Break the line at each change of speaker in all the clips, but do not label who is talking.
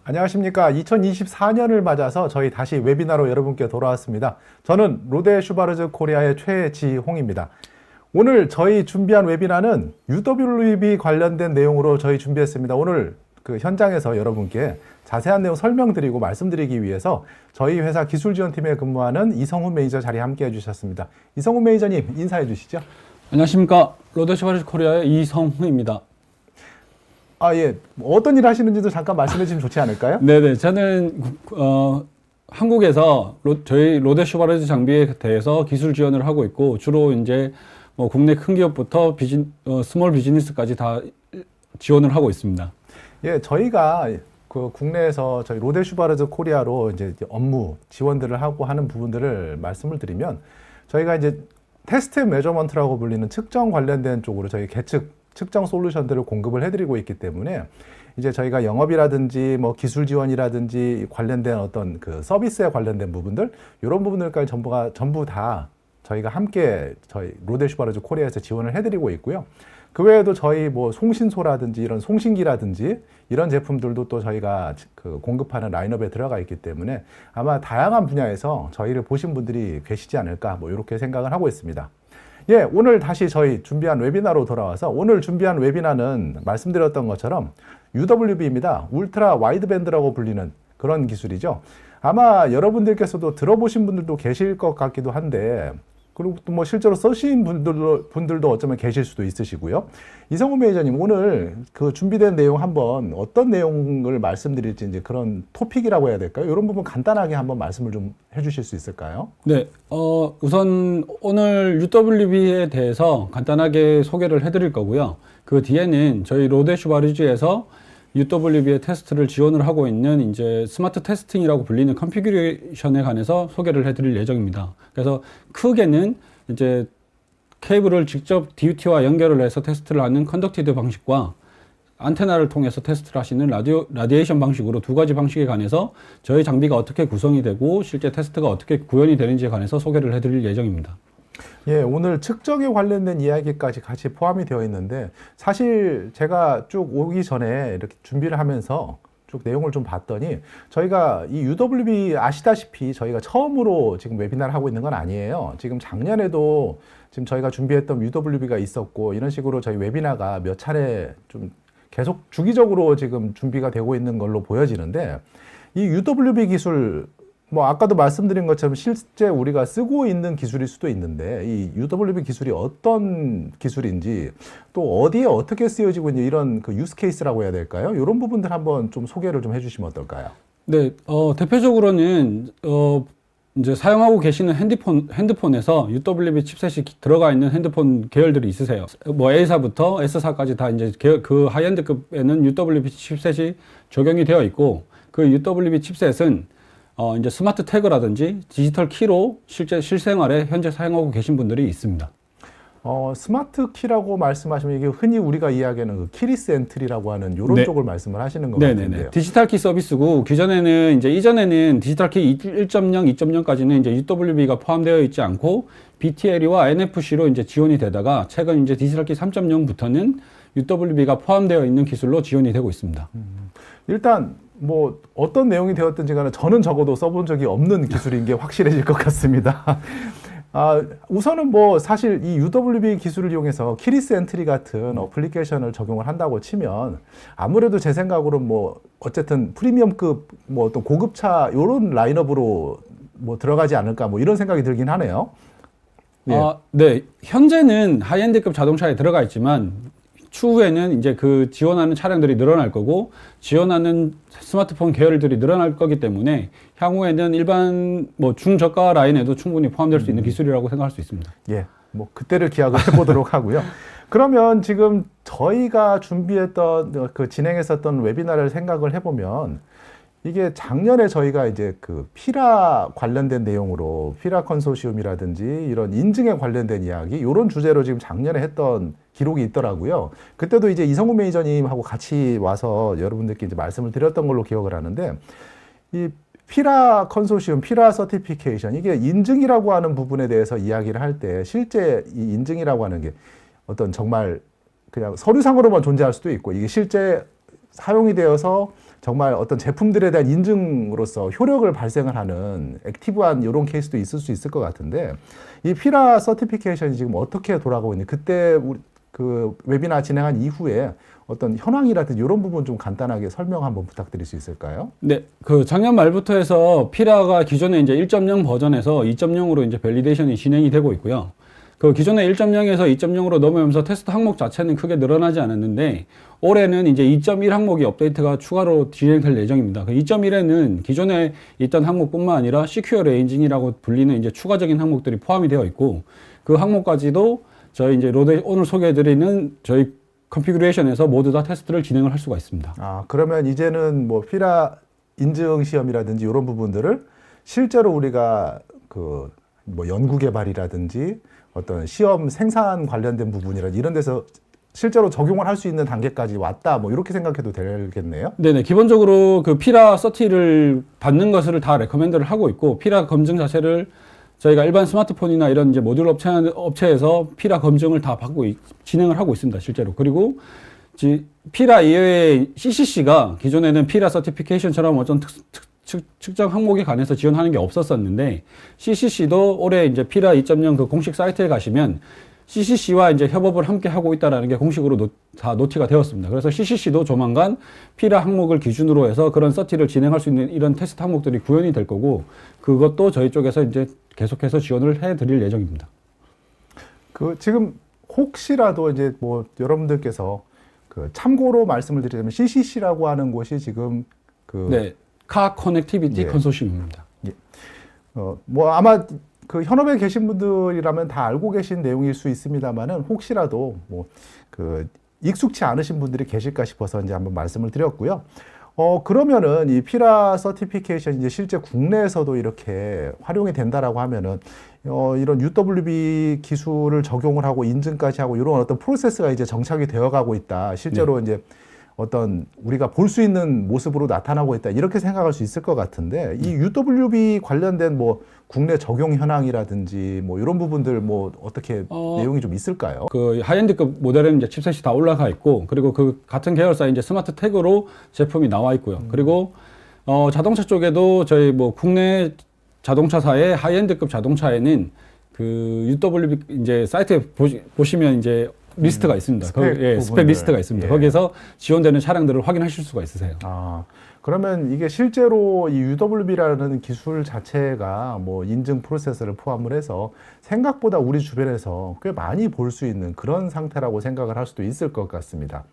안녕하십니까. 2024년을 맞아서 저희 다시 웨비나로 여러분께 돌아왔습니다. 저는 로데 슈바르즈 코리아의 최지홍입니다. 오늘 저희 준비한 웨비나는 UWB 관련된 내용으로 저희 준비했습니다. 오늘 그 현장에서 여러분께 자세한 내용 설명드리고 말씀드리기 위해서 저희 회사 기술지원팀에 근무하는 이성훈 매니저 자리에 함께 해주셨습니다. 이성훈 매니저님 인사해 주시죠.
안녕하십니까. 로데 슈바르즈 코리아의 이성훈입니다.
예. 어떤 일 하시는지도 잠깐 말씀해 주시면 좋지 않을까요?
네네. 저는 한국에서 저희 로데 슈바르즈 장비에 대해서 기술 지원을 하고 있고, 주로 이제 뭐 국내 큰 기업부터 스몰 비즈니스까지 다 지원을 하고 있습니다.
예, 저희가 그 국내에서 저희 로데 슈바르즈 코리아로 이제 업무 지원들을 하고 하는 부분들을 말씀을 드리면, 저희가 이제 테스트 메저먼트라고 불리는 측정 관련된 쪽으로 저희 측정 솔루션들을 공급을 해드리고 있기 때문에, 이제 저희가 영업이라든지 뭐 기술 지원이라든지 관련된 어떤 그 서비스에 관련된 부분들, 이런 부분들까지 전부 다 저희가 함께 저희 로데 슈바르즈 코리아에서 지원을 해드리고 있고요. 그 외에도 저희 뭐 송신소라든지 이런 송신기라든지 이런 제품들도 또 저희가 그 공급하는 라인업에 들어가 있기 때문에 아마 다양한 분야에서 저희를 보신 분들이 계시지 않을까, 뭐 이렇게 생각을 하고 있습니다. 예, 오늘 다시 저희 준비한 웨비나로 돌아와서, 오늘 준비한 웨비나는 말씀드렸던 것처럼 UWB입니다. 울트라 와이드밴드라고 불리는 그런 기술이죠. 아마 여러분들께서도 들어보신 분들도 계실 것 같기도 한데, 그리고 또 뭐 실제로 쓰신 분들도 어쩌면 계실 수도 있으시고요. 이성훈 매니저님, 오늘 그 준비된 내용 한번 어떤 내용을 말씀드릴지, 이제 그런 토픽이라고 해야 될까요? 이런 부분 간단하게 한번 말씀을 좀 해주실 수 있을까요?
네. 우선 오늘 UWB에 대해서 간단하게 소개를 해드릴 거고요. 그 뒤에는 저희 로데 슈바르즈에서 UWB의 테스트를 지원을 하고 있는 이제 스마트 테스팅이라고 불리는 컨피규레이션에 관해서 소개를 해드릴 예정입니다. 그래서 크게는 이제 케이블을 직접 DUT와 연결을 해서 테스트를 하는 컨덕티드 방식과 안테나를 통해서 테스트를 하시는 라디에이션 방식으로 두 가지 방식에 관해서 저희 장비가 어떻게 구성이 되고 실제 테스트가 어떻게 구현이 되는지에 관해서 소개를 해드릴 예정입니다.
예, 오늘 측정에 관련된 이야기까지 같이 포함이 되어 있는데, 사실 제가 쭉 오기 전에 이렇게 준비를 하면서 쭉 내용을 좀 봤더니, 저희가 이 UWB 아시다시피 저희가 처음으로 지금 웨비나를 하고 있는 건 아니에요. 지금 작년에도 지금 저희가 준비했던 UWB가 있었고, 이런 식으로 저희 웨비나가 몇 차례 좀 계속 주기적으로 지금 준비가 되고 있는 걸로 보여지는데, 이 UWB 기술, 뭐 아까도 말씀드린 것처럼 실제 우리가 쓰고 있는 기술일 수도 있는데, 이 UWB 기술이 어떤 기술인지, 또 어디에 어떻게 쓰여지고 있는지, 이런 그 유스 케이스라고 해야 될까요? 이런 부분들 한번 좀 소개를 좀 해주시면 어떨까요?
네, 대표적으로는 이제 사용하고 계시는 핸드폰에서 UWB 칩셋이 들어가 있는 핸드폰 계열들이 있으세요. 뭐 A사부터 S사까지 다 이제 그 하이엔드급에는 UWB 칩셋이 적용이 되어 있고, 그 UWB 칩셋은 이제 스마트 태그라든지 디지털 키로 실생활에 현재 사용하고 계신 분들이 있습니다.
스마트 키라고 말씀하시면 이게 흔히 우리가 이야기하는 그 키리스 엔트리라고 하는 이런
네.
쪽을 말씀을 하시는 것
네네네.
같은데요.
디지털 키 서비스고, 이전에는 디지털 키 1.0, 2.0까지는 이제 UWB가 포함되어 있지 않고 BTLE와 NFC로 이제 지원이 되다가, 최근 이제 디지털 키 3.0부터는 UWB가 포함되어 있는 기술로 지원이 되고 있습니다.
일단 뭐 어떤 내용이 되었든지 간에 저는 적어도 써본 적이 없는 기술인 게 확실해질 것 같습니다. 우선은 뭐 사실 이 UWB 기술을 이용해서 키리스 엔트리 같은 어플리케이션을 적용을 한다고 치면, 아무래도 제 생각으로 뭐 어쨌든 프리미엄급 뭐 어떤 고급차 이런 라인업으로 뭐 들어가지 않을까, 뭐 이런 생각이 들긴 하네요. 예.
네. 현재는 하이엔드급 자동차에 들어가 있지만, 추후에는 이제 그 지원하는 차량들이 늘어날 거고, 지원하는 스마트폰 계열들이 늘어날 거기 때문에 향후에는 일반 뭐 중저가 라인에도 충분히 포함될 수 있는 기술이라고 생각할 수 있습니다.
예, 뭐 그때를 기약을 해보도록 하고요. 그러면 지금 저희가 준비했던 그 진행했었던 웨비나를 생각을 해보면, 이게 작년에 저희가 이제 그 피라 관련된 내용으로 피라 컨소시엄이라든지 이런 인증에 관련된 이야기, 이런 주제로 지금 작년에 했던 기록이 있더라고요. 그때도 이제 이성훈 매니저님하고 같이 와서 여러분들께 이제 말씀을 드렸던 걸로 기억을 하는데, 이 피라 컨소시엄, 피라 서티피케이션, 이게 인증이라고 하는 부분에 대해서 이야기를 할 때, 실제 이 인증이라고 하는 게 어떤 정말 그냥 서류상으로만 존재할 수도 있고, 이게 실제 사용이 되어서 정말 어떤 제품들에 대한 인증으로서 효력을 발생을 하는 액티브한 이런 케이스도 있을 수 있을 것 같은데 이 피라 서티피케이션이 지금 어떻게 돌아가고 있는지 그때 우리 그 웨비나 진행한 이후에 어떤 현황이라든지 이런 부분 좀 간단하게 설명 한번 부탁드릴 수 있을까요?
네, 그 작년 말부터 해서 피라가 기존에 이제 1.0 버전에서 2.0으로 이제 밸리데이션이 진행이 되고 있고요. 그 기존에 1.0에서 2.0으로 넘어오면서 테스트 항목 자체는 크게 늘어나지 않았는데 올해는 이제 2.1 항목이 업데이트가 추가로 진행될 예정입니다. 그 2.1에는 기존에 있던 항목뿐만 아니라 시큐어 레인징이라고 불리는 이제 추가적인 항목들이 포함이 되어 있고 그 항목까지도 저희 이제 로데 오늘 소개해드리는 저희 컨피그레이션에서 모두 다 테스트를 진행을 할 수가 있습니다.
아, 그러면 이제는 뭐 피라 인증 시험이라든지 이런 부분들을 실제로 우리가 그 뭐 연구 개발이라든지 어떤 시험 생산 관련된 부분이라든지 이런 데서 실제로 적용을 할 수 있는 단계까지 왔다 뭐 이렇게 생각해도 되겠네요.
네네, 기본적으로 그 피라 서티를 받는 것을 다 레커멘드를 하고 있고 피라 검증 자체를 저희가 일반 스마트폰이나 이런 이제 모듈 업체에서 피라 검증을 다 받고 진행을 하고 있습니다, 실제로. 그리고 피라 이외에 CCC가 기존에는 피라 서티피케이션처럼 어떤 측정 항목에 관해서 지원하는 게 없었었는데 CCC도 올해 이제 피라 2.0 그 공식 사이트에 가시면 CCC와 이제 협업을 함께 하고 있다라는 게 공식으로 다 노티가 되었습니다. 그래서 CCC도 조만간 피라 항목을 기준으로 해서 그런 서티를 진행할 수 있는 이런 테스트 항목들이 구현이 될 거고 그것도 저희 쪽에서 이제 계속해서 지원을 해드릴 예정입니다. 그
지금 혹시라도 이제 뭐 여러분들께서 그 참고로 말씀을 드리자면 CCC라고 하는 곳이 지금
네, 카 커넥티비티
예.
컨소시엄입니다.
예. 뭐 아마 그 현업에 계신 분들이라면 다 알고 계신 내용일 수 있습니다만은 혹시라도 뭐 그 익숙치 않으신 분들이 계실까 싶어서 이제 한번 말씀을 드렸고요. 그러면은 이 피라 서티피케이션 이제 실제 국내에서도 이렇게 활용이 된다라고 하면은 이런 UWB 기술을 적용을 하고 인증까지 하고 이런 어떤 프로세스가 이제 정착이 되어 가고 있다. 실제로 이제 어떤 우리가 볼 수 있는 모습으로 나타나고 있다. 이렇게 생각할 수 있을 것 같은데 이 UWB 관련된 뭐 국내 적용 현황이라든지 뭐 이런 부분들 뭐 어떻게 내용이 좀 있을까요?
그 하이엔드급 모델에는 이제 칩셋이 다 올라가 있고 그리고 그 같은 계열사의 이제 스마트 태그로 제품이 나와 있고요. 그리고 자동차 쪽에도 저희 뭐 국내 자동차사의 하이엔드급 자동차에는 그 UWB 이제 사이트에 보시면 이제 리스트가 있습니다. 스펙 리스트가 있습니다.
예.
거기에서 지원되는 차량들을 확인하실 수가 있으세요.
아, 그러면 이게 실제로 이 UWB라는 기술 자체가 뭐 인증 프로세스를 포함을 해서 생각보다 우리 주변에서 꽤 많이 볼 수 있는 그런 상태라고 생각을 할 수도 있을 것 같습니다.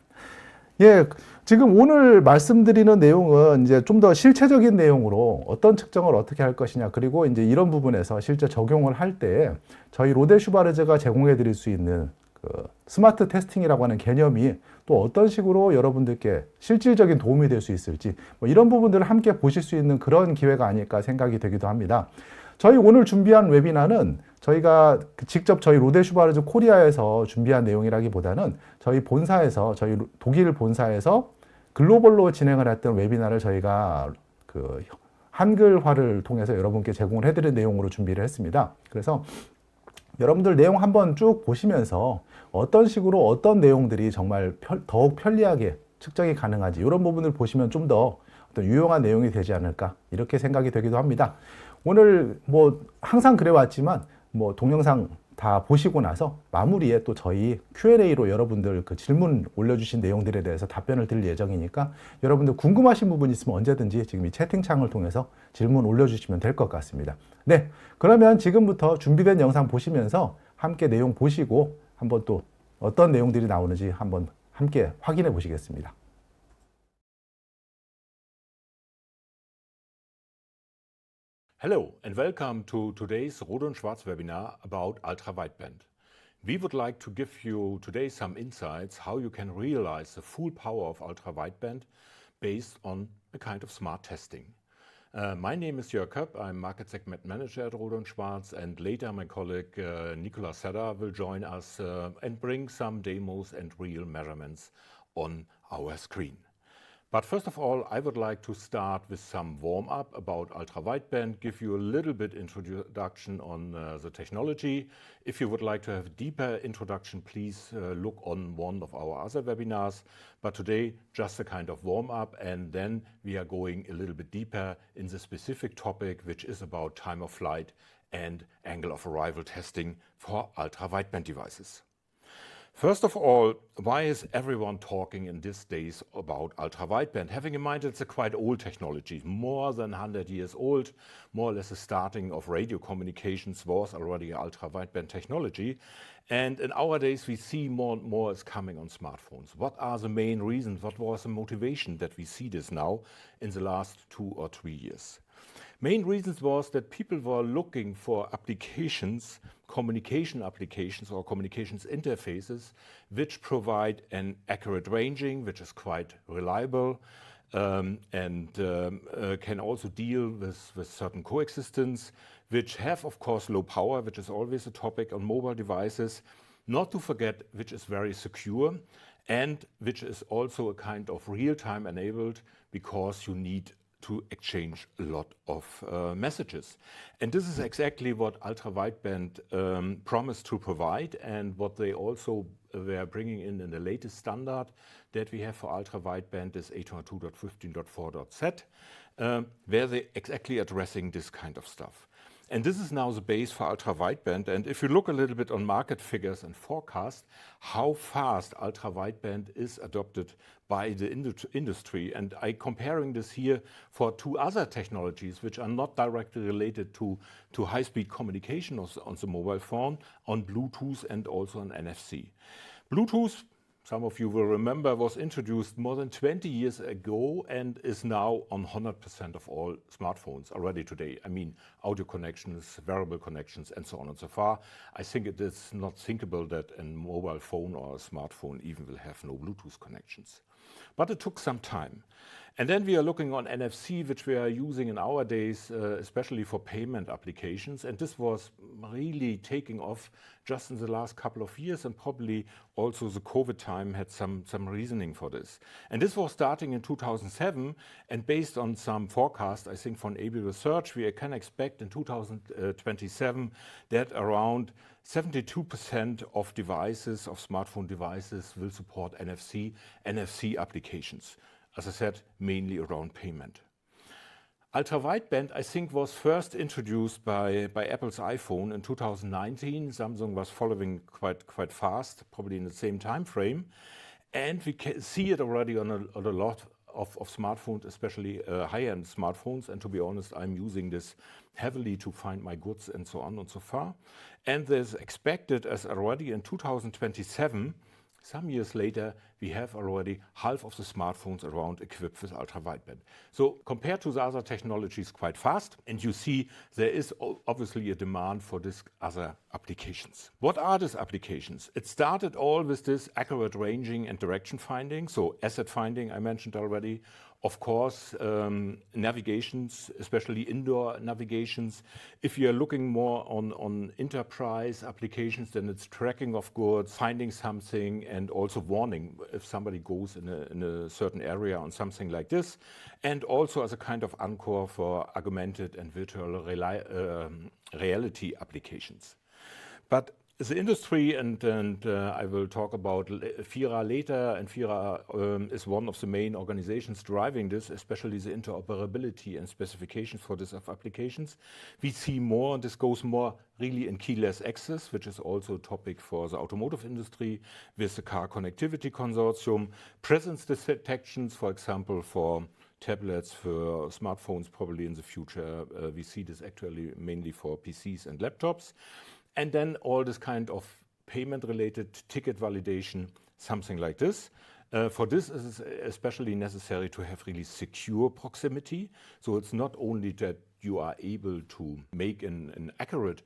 예, 지금 오늘 말씀드리는 내용은 이제 좀 더 실체적인 내용으로 어떤 측정을 어떻게 할 것이냐, 그리고 이제 이런 부분에서 실제 적용을 할 때 저희 로데 슈바르즈가 제공해 드릴 수 있는 그 스마트 테스팅이라고 하는 개념이 또 어떤 식으로 여러분들께 실질적인 도움이 될 수 있을지 뭐 이런 부분들을 함께 보실 수 있는 그런 기회가 아닐까 생각이 되기도 합니다. 저희 오늘 준비한 웨비나는 저희가 직접 저희 로데 슈바르즈 코리아에서 준비한 내용이라기보다는 저희 본사에서 저희 독일 본사에서 글로벌로 진행을 했던 웨비나를 저희가 그 한글화를 통해서 여러분께 제공을 해드릴 내용으로 준비를 했습니다. 그래서 여러분들 내용 한번 쭉 보시면서 어떤 식으로 어떤 내용들이 정말 더욱 편리하게 측정이 가능한지 이런 부분을 보시면 좀 더 어떤 유용한 내용이 되지 않을까 이렇게 생각이 되기도 합니다. 오늘 뭐 항상 그래왔지만 뭐 동영상 다 보시고 나서 마무리에 또 저희 Q&A로 여러분들 그 질문 올려주신 내용들에 대해서 답변을 드릴 예정이니까 여러분들 궁금하신 부분 있으면 언제든지 지금 이 채팅창을 통해서 질문 올려주시면 될 것 같습니다. 네, 그러면 지금부터 준비된 영상 보시면서 함께 내용 보시고 한번 또 어떤 내용들이 나오는지 한번 함께 확인해 보시겠습니다.
Hello and welcome to today's Rohde Schwarz webinar about ultra-wideband. We would like to give you today some insights how you can realize the full power of ultra-wideband based on a kind of smart testing. My name is Jörg Köpp, I'm Market Segment Manager at Rohde Schwarz, and later my colleague Nicolas Serra will join us and bring some demos and real measurements on our screen. But first of all, I would like to start with some warm-up about ultra-wideband, give you a little bit introduction on the technology. If you would like to have a deeper introduction, please look on one of our other webinars. But today, just a kind of warm-up, and then we are going a little bit deeper in the specific topic, which is about time of flight and angle of arrival testing for ultra-wideband devices. First of all, why is everyone talking in these days about ultra-wideband? Having in mind it's a quite old technology, more than 100 years old, more or less the starting of radio communications was already ultra-wideband technology. And in our days we see more and more is coming on smartphones. What are the main reasons? What was the motivation that we see this now in the last 2 or 3 years? Main reasons was that people were looking for applications, communication applications or communications interfaces which provide an accurate ranging, which is quite reliable, and can also deal with certain coexistence, which have of course low power, which is always a topic on mobile devices, not to forget which is very secure and which is also a kind of real-time enabled because you need to exchange a lot of messages. And this is exactly what ultra-wideband promised to provide and what they also were bringing in the latest standard that we have for ultra-wideband is 802.15.4.z, where they exactly addressing this kind of stuff. And this is now the base for ultra-wideband. And if you look a little bit on market figures and forecast, how fast ultra-wideband is adopted by the industry. And I comparing this here for 2 other technologies which are not directly related to high-speed communication on the mobile phone, on Bluetooth and also on NFC. Bluetooth, some of you will remember, was introduced more than 20 years ago and is now on 100% of all smartphones already today. I mean, audio connections, wearable connections, and so on and so far. I think it is not thinkable that a mobile phone or a smartphone even will have no Bluetooth connections. But it took some time. And then we are looking on NFC, which we are using in our days, especially for payment applications. And this was really taking off just in the last couple of years, and probably also the COVID time had some reasoning for this. And this was starting in 2007, and based on some forecast, I think from AB Research, we can expect in 2027 that around 72% of devices, of smartphone devices, will support NFC applications. As I said, mainly around payment. Ultra-wideband, I think, was first introduced by Apple's iPhone in 2019. Samsung was following quite fast, probably in the same time frame. And we can see it already on a lot of smartphones, especially high-end smartphones. And to be honest, I'm using this heavily to find my goods and so on and so far. And there's expected as already in 2027, some years later, we have already half of the smartphones around equipped with ultra-wideband. So compared to the other technologies, quite fast. And you see there is obviously a demand for these other applications. What are these applications? It started all with this accurate ranging and direction finding. So asset finding, I mentioned already. Of course, navigations, especially indoor navigations. If you're looking more on enterprise applications, then it's tracking of goods, finding something, and also warning if somebody goes in a certain area on something like this. And also as a kind of anchor for augmented and virtual reality applications. But the industry, and I will talk about FIRA later, and FIRA is one of the main organizations driving this, especially the interoperability and specifications for this applications. We see more, and this goes more really in keyless access, which is also a topic for the automotive industry with the Car Connectivity Consortium. Presence detections, for example, for tablets, for smartphones, probably in the future. We see this actually mainly for PCs and laptops. And then all this kind of payment-related ticket validation, something like this. For this, it is especially necessary to have really secure proximity. So it's not only that you are able to make an accurate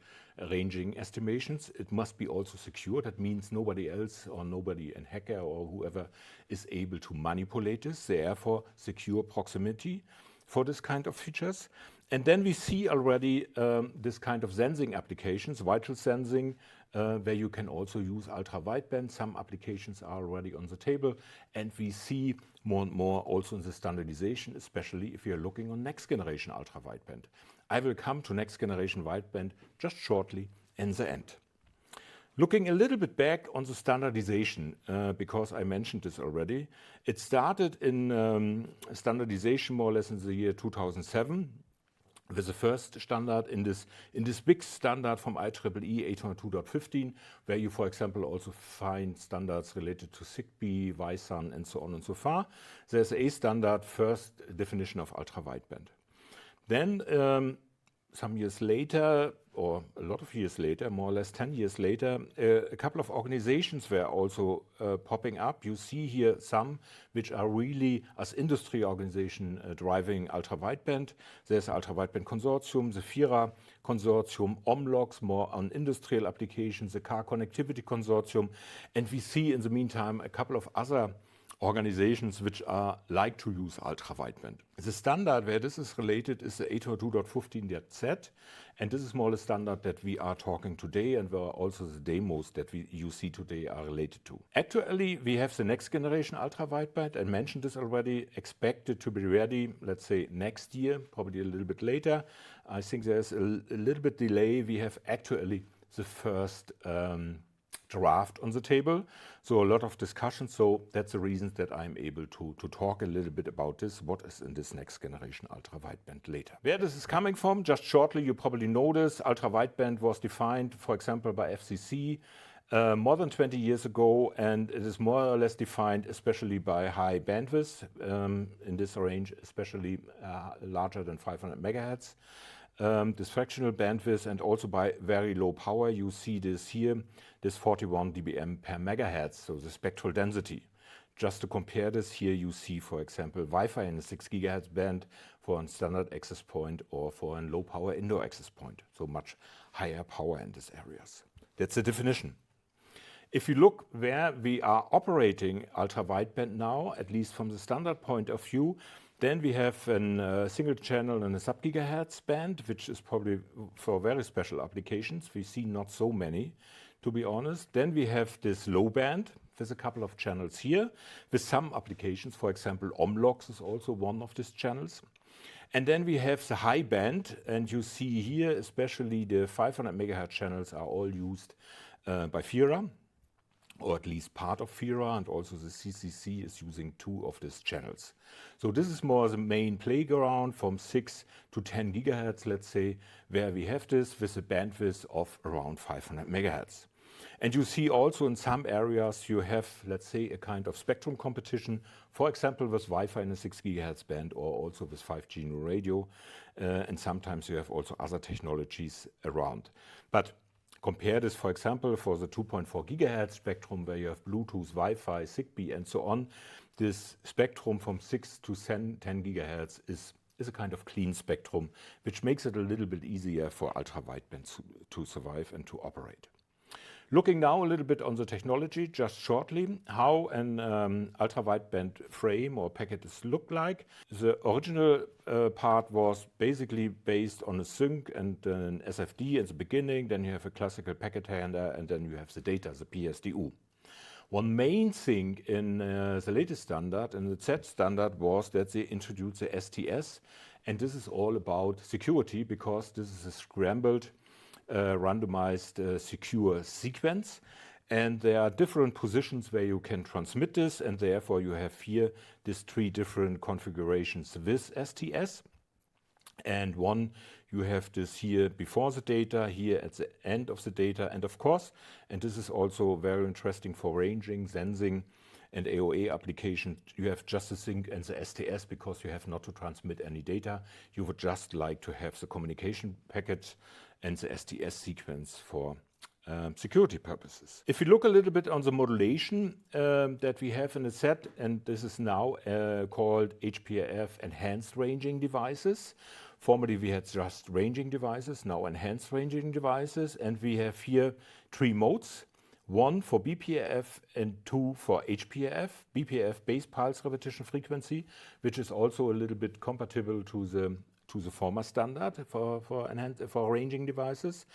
ranging estimations, it must be also secure. That means nobody else or nobody, a hacker or whoever, is able to manipulate this. Therefore, secure proximity for this kind of features. And then we see already this kind of sensing applications, vital sensing, where you can also use ultra-wideband. Some applications are already on the table, and we see more and more also in the standardization, especially if you're looking on next generation ultra-wideband. I will come to next generation wideband just shortly in the end. Looking a little bit back on the standardization, because I mentioned this already, it started in standardization more or less in the year 2007. With the first standard in this big standard from IEEE 802.15, where you, for example, also find standards related to Zigbee, Wi-SUN, and so on and so far. There's a standard first definition of ultra-wideband. Then some years later, or a lot of years later, more or less 10 years later, a couple of organizations were also popping up. You see here some which are really as industry organization driving ultra-wideband. There's ultra-wideband consortium, the FIRA consortium, Omlogs, more on industrial applications, the car connectivity consortium, and we see in the meantime a couple of other organizations which are like to use ultra-wideband. The standard where this is related is the 802.15.z, and this is more the standard that we are talking today, and where also the demos that you see today are related to. Actually, we have the next generation ultra-wideband. I mentioned this already, expected to be ready, let's say next year, probably a little bit later. I think there's a little bit delay. We have actually the first draft on the table, so a lot of discussion. So that's the reason that I'm able to talk a little bit about this, what is in this next generation ultra-wideband later. Where this is coming from, just shortly, you probably know this. Ultra-wideband was defined, for example, by FCC more than 20 years ago, and it is more or less defined especially by high bandwidth, in this range, especially larger than 500 megahertz. This fractional bandwidth, and also by very low power. You see this here, this 41 dBm per megahertz, so the spectral density. Just to compare this, here you see, for example, Wi-Fi in the 6 gigahertz band for a standard access point or for a low power indoor access point, so much higher power in these areas. That's the definition. If you look where we are operating ultra-wideband now, at least from the standard point of view, then we have a single channel and a sub-gigahertz band, which is probably for very special applications. We see not so many, to be honest. Then we have this low band with a couple of channels here, with some applications. For example, Omlogs is also one of these channels. And then we have the high band, and you see here, especially the 500 megahertz channels are all used by FIRA, or at least part of FIRA, and also the CCC is using 2 of these channels. So this is more the main playground from 6 to 10 gigahertz, let's say, where we have this with a bandwidth of around 500 megahertz. And you see also in some areas you have, let's say, a kind of spectrum competition, for example, with Wi-Fi in the 6 gigahertz band, or also with 5G new radio, and sometimes you have also other technologies around. But compare this, for example, for the 2.4 gigahertz spectrum, where you have Bluetooth, Wi-Fi, Zigbee, and so on. This spectrum from 6 to 10 gigahertz is a kind of clean spectrum, which makes it a little bit easier for ultra-wideband to survive and to operate. Looking now a little bit on the technology, just shortly, how an ultra-wideband frame or packets look like. The original part was basically based on a sync and an SFD at the beginning. Then you have a classical packet handler, and then you have the data, the PSDU. One main thing in the latest standard, in the Z standard, was that they introduced the STS, and this is all about security, because this is a scrambled randomized secure sequence, and there are different positions where you can transmit this, and therefore you have here these 3 different configurations with STS. And one, you have this here before the data, here at the end of the data, and of course, and this is also very interesting for ranging, sensing, and AoA application, you have just the sync and the STS, because you have not to transmit any data. You would just like to have the communication packet and the STS sequence for security purposes. If you look a little bit on the modulation that we have in the set, and this is now called HPRF Enhanced Ranging Devices. Formerly we had just ranging devices, now enhanced ranging devices, and we have here 3 modes. 1 for BPRF and 2 for HPRF, BPRF base pulse repetition frequency, which is also a little bit compatible to the to the former standard for ranging devices,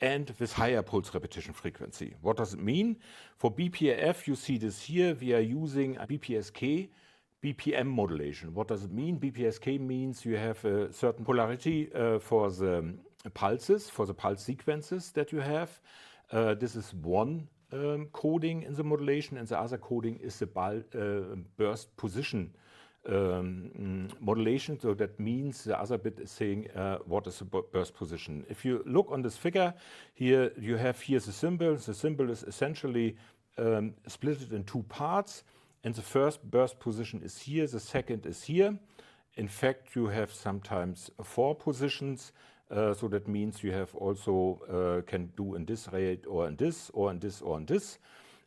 and with higher pulse repetition frequency. What does it mean? For BPRF, you see this here, we are using BPSK, BPM modulation. What does it mean? BPSK means you have a certain polarity for the pulses, for the pulse sequences that you have. This is one coding in the modulation, and the other coding is the burst position modulation. So that means the other bit is saying what is the burst position. If you look on this figure here, you have here the symbol. The symbol is essentially split in two parts, and the first burst position is here, the second is here. In fact, you have sometimes 4 positions. So that means you have also can do in this rate or in this or in this or in this.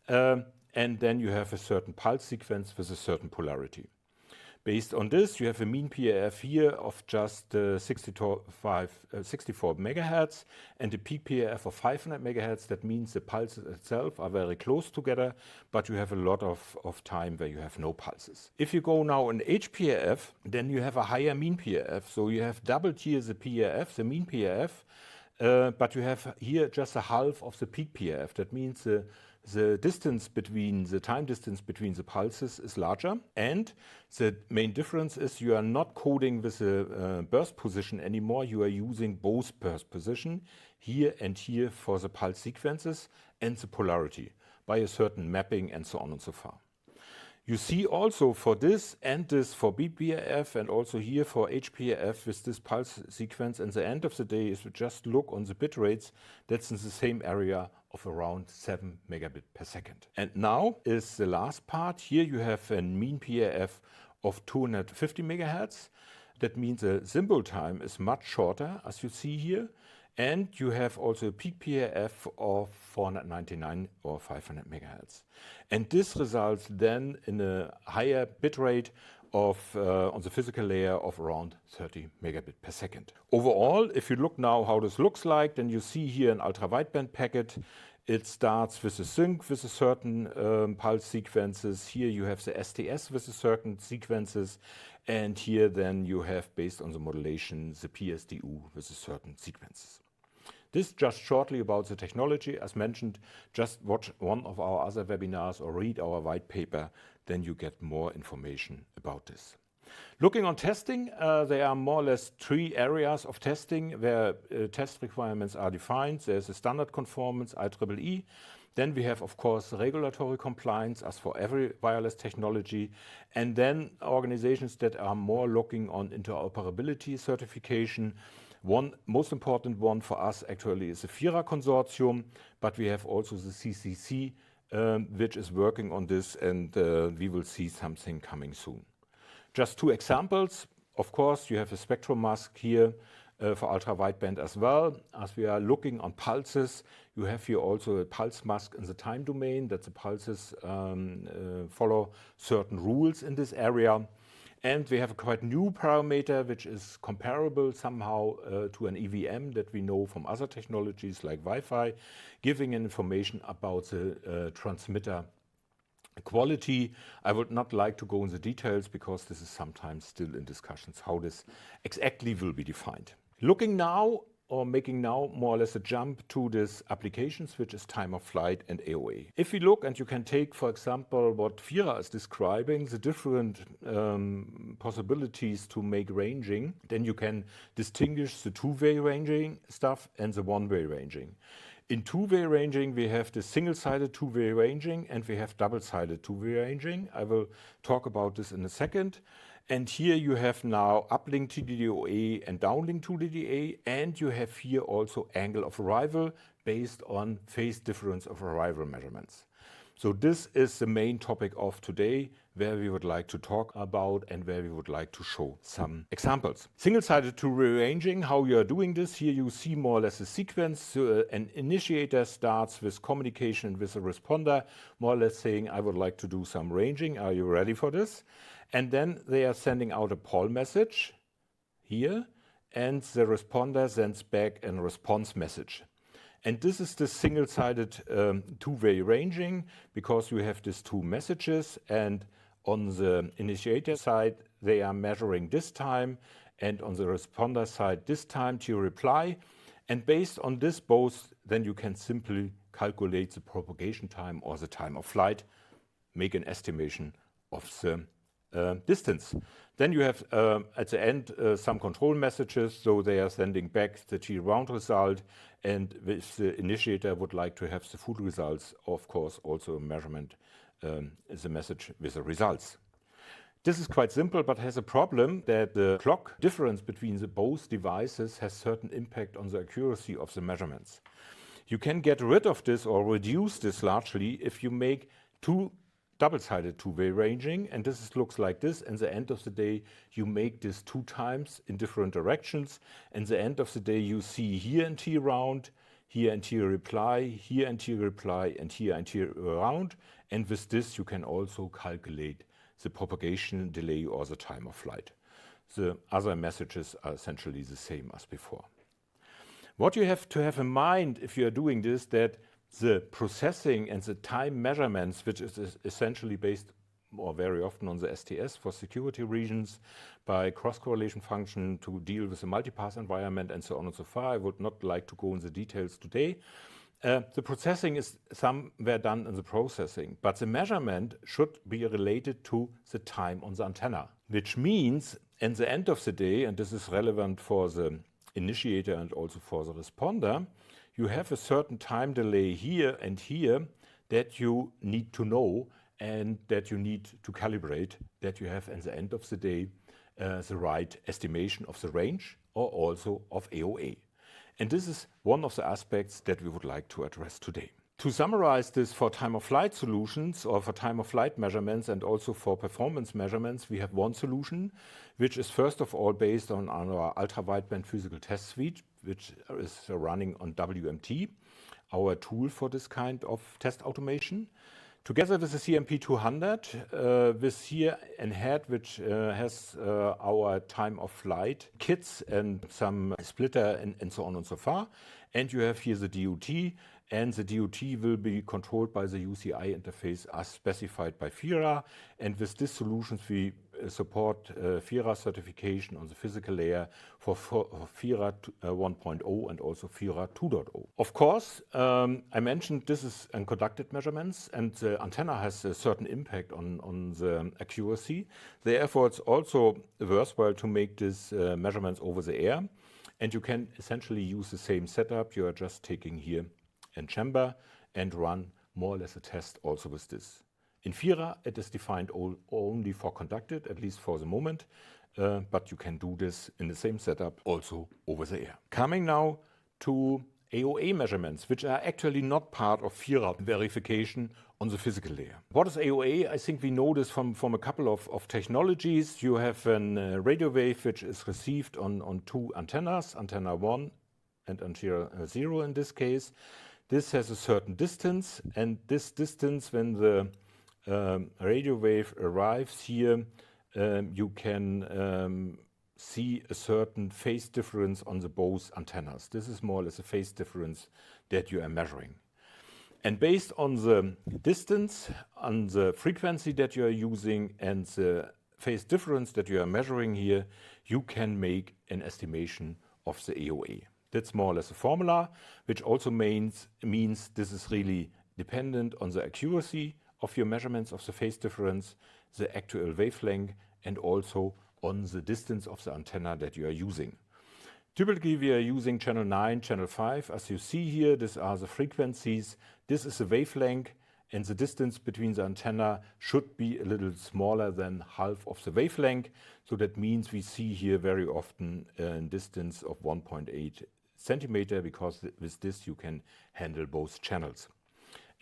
And then you have a certain pulse sequence with a certain polarity. Based on this, you have a mean PAF here of just 64 megahertz and a peak PAF of 500 megahertz. That means the pulses itself are very close together, but you have a lot of time where you have no pulses. If you go now in HPAF, then you have a higher mean PAF. So you have doubled here the PAF, the mean PAF, but you have here just a half of the peak PAF. That means the distance between the time distance between the pulses is larger, and the main difference is you are not coding with a burst position anymore. You are using both burst position here and here for the pulse sequences and the polarity by a certain mapping and so on and so far. You see also for this and this for BPRF and also here for HPRF with this pulse sequence, and the end of the day is we just look on the bit rates, that's in the same area of around 7 megabit per second. And now is the last part. Here you have a mean PRF of 250 megahertz. That means the symbol time is much shorter, as you see here. And you have also a peak PAF of 499 or 500 megahertz. And this results then in a higher bit rate of, on the physical layer of around 30 megabit per second. Overall, if you look now how this looks like, then you see here an ultra-wideband packet. It starts with a sync with a certain pulse sequences. Here you have the STS with a certain sequences. And here then you have, based on the modulation, the PSDU with a certain sequences. This just shortly about the technology. As mentioned, just watch one of our other webinars or read our white paper, then you get more information about this. Looking on testing, there are more or less 3 areas of testing where test requirements are defined. There's a standard conformance, IEEE. Then we have, of course, regulatory compliance, as for every wireless technology. And then organizations that are more looking on interoperability certification. One most important one for us actually is the FIRA consortium, but we have also the CCC, which is working on this, and we will see something coming soon. Just 2 examples. Of course, you have a spectrum mask here for ultra-wideband as well. As we are looking on pulses, you have here also a pulse mask in the time domain, that the pulses follow certain rules in this area. And we have a quite new parameter which is comparable somehow to an EVM that we know from other technologies like Wi-Fi, giving information about the transmitter quality. I would not like to go in the details because this is sometimes still in discussions how this exactly will be defined. Looking now or making now more or less a jump to this applications, which is time of flight and AoA. If we look, and you can take, for example, what FIRA is describing, the different possibilities to make ranging, then you can distinguish the 2-way ranging stuff and the 1-way ranging. In 2-way ranging, we have the single-sided 2-way ranging and we have double-sided 2-way ranging. I will talk about this in a second. And here you have now uplink TDDA and downlink TDDA, and you have here also angle of arrival based on phase difference of arrival measurements. So this is the main topic of today, where we would like to talk about and where we would like to show some examples. Single-sided two-way ranging, how you are doing this. Here you see more or less a sequence. So an initiator starts with communication with a responder, more or less saying, I would like to do some ranging. Are you ready for this? And then they are sending out a poll message here, and the responder sends back a response message. And this is the single-sided two-way ranging, because you have these 2 messages, and on the initiator side, they are measuring this time, and on the responder side this time to reply. And based on this both, then you can simply calculate the propagation time or the time of flight, make an estimation of the distance. Then you have at the end some control messages, so they are sending back the T-round result, and if the initiator would like to have the full results, of course also a measurement is a message with the results. This is quite simple, but has a problem that the clock difference between the both devices has certain impact on the accuracy of the measurements. You can get rid of this or reduce this largely if you make two double-sided two-way ranging, and looks like this. And the end of the day, you make this 2 times in different directions. And the end of the day, you see here in T-round, here in T-reply, here in T-reply, and here in T-round. And with this, you can also calculate the propagation delay or the time of flight. The other messages are essentially the same as before. What you have to have in mind if you are doing this, that the processing and the time measurements, which is essentially based or very often on the STS for security reasons by cross-correlation function to deal with the multipath environment and so on and so far. I would not like to go into the details today. The processing is somewhere done in the processing, but the measurement should be related to the time on the antenna, which means at the end of the day, and this is relevant for the initiator and also for the responder, you have a certain time delay here and here that you need to know and that you need to calibrate, that you have at the end of the day the right estimation of the range or also of AoA. And this is one of the aspects that we would like to address today. To summarize this for time-of-flight solutions or for time-of-flight measurements and also for performance measurements, we have one solution, which is first of all based on our ultra-wideband physical test suite, which is running on WMT, our tool for this kind of test automation. Together with the CMP200, with here a head which has our time of flight kits and some splitter and so on and so far. And you have here the DOT, and the DOT will be controlled by the UCI interface as specified by FIRA. And with these solutions, we support FIRA certification on the physical layer for FIRA 1.0 and also FIRA 2.0. Of course, I mentioned this is conducted measurements, and the antenna has a certain impact on the accuracy. Therefore, it's also worthwhile to make these measurements over the air. And you can essentially use the same setup. You are just taking here in chamber and run more or less a test also with this. In FIRA, it is defined only for conducted, at least for the moment, but you can do this in the same setup also over the air. Coming now to AoA measurements, which are actually not part of FIRA verification on the physical layer. What is AoA? I think we know this from a couple of technologies. You have a radio wave which is received on 2 antennas, antenna 1 and antenna 0 in this case. This has a certain distance, and this distance, when the radio wave arrives here, you can see a certain phase difference on the both antennas. This is more or less a phase difference that you are measuring. And based on the distance, on the frequency that you are using, and the phase difference that you are measuring here, you can make an estimation of the AoA. That's more or less a formula, which also means this is really dependent on the accuracy of your measurements of the phase difference, the actual wavelength, and also on the distance of the antenna that you are using. Typically, we are using channel 9, channel 5. As you see here, these are the frequencies. This is the wavelength, and the distance between the antenna should be a little smaller than half of the wavelength. So that means we see here very often a distance of 1.8 centimeter, because with this you can handle both channels.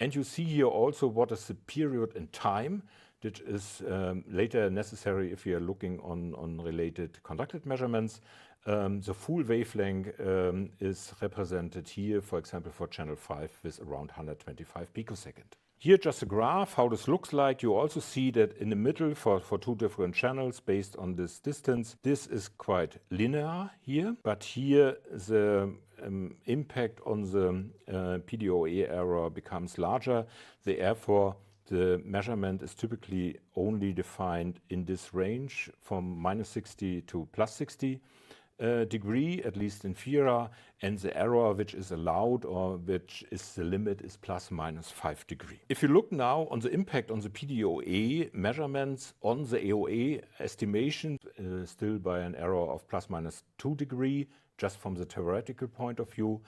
And you see here also what is the period in time, which is later necessary if you are looking on related conducted measurements. The full wavelength is represented here, for example, for channel 5 with around 125 picosecond. Here just a graph, how this looks like. You also see that in the middle for 2 different channels based on this distance, this is quite linear here, but here the impact on the PDOA error becomes larger. Therefore, the measurement is typically only defined in this range from -60 to +60 degree, at least in FIRA, and the error which is allowed or which is the limit is ±5 degree. If you look now on the impact on the PDOA measurements on the AoA estimation, still by an error of ±2 degree, just from the theoretical point of view.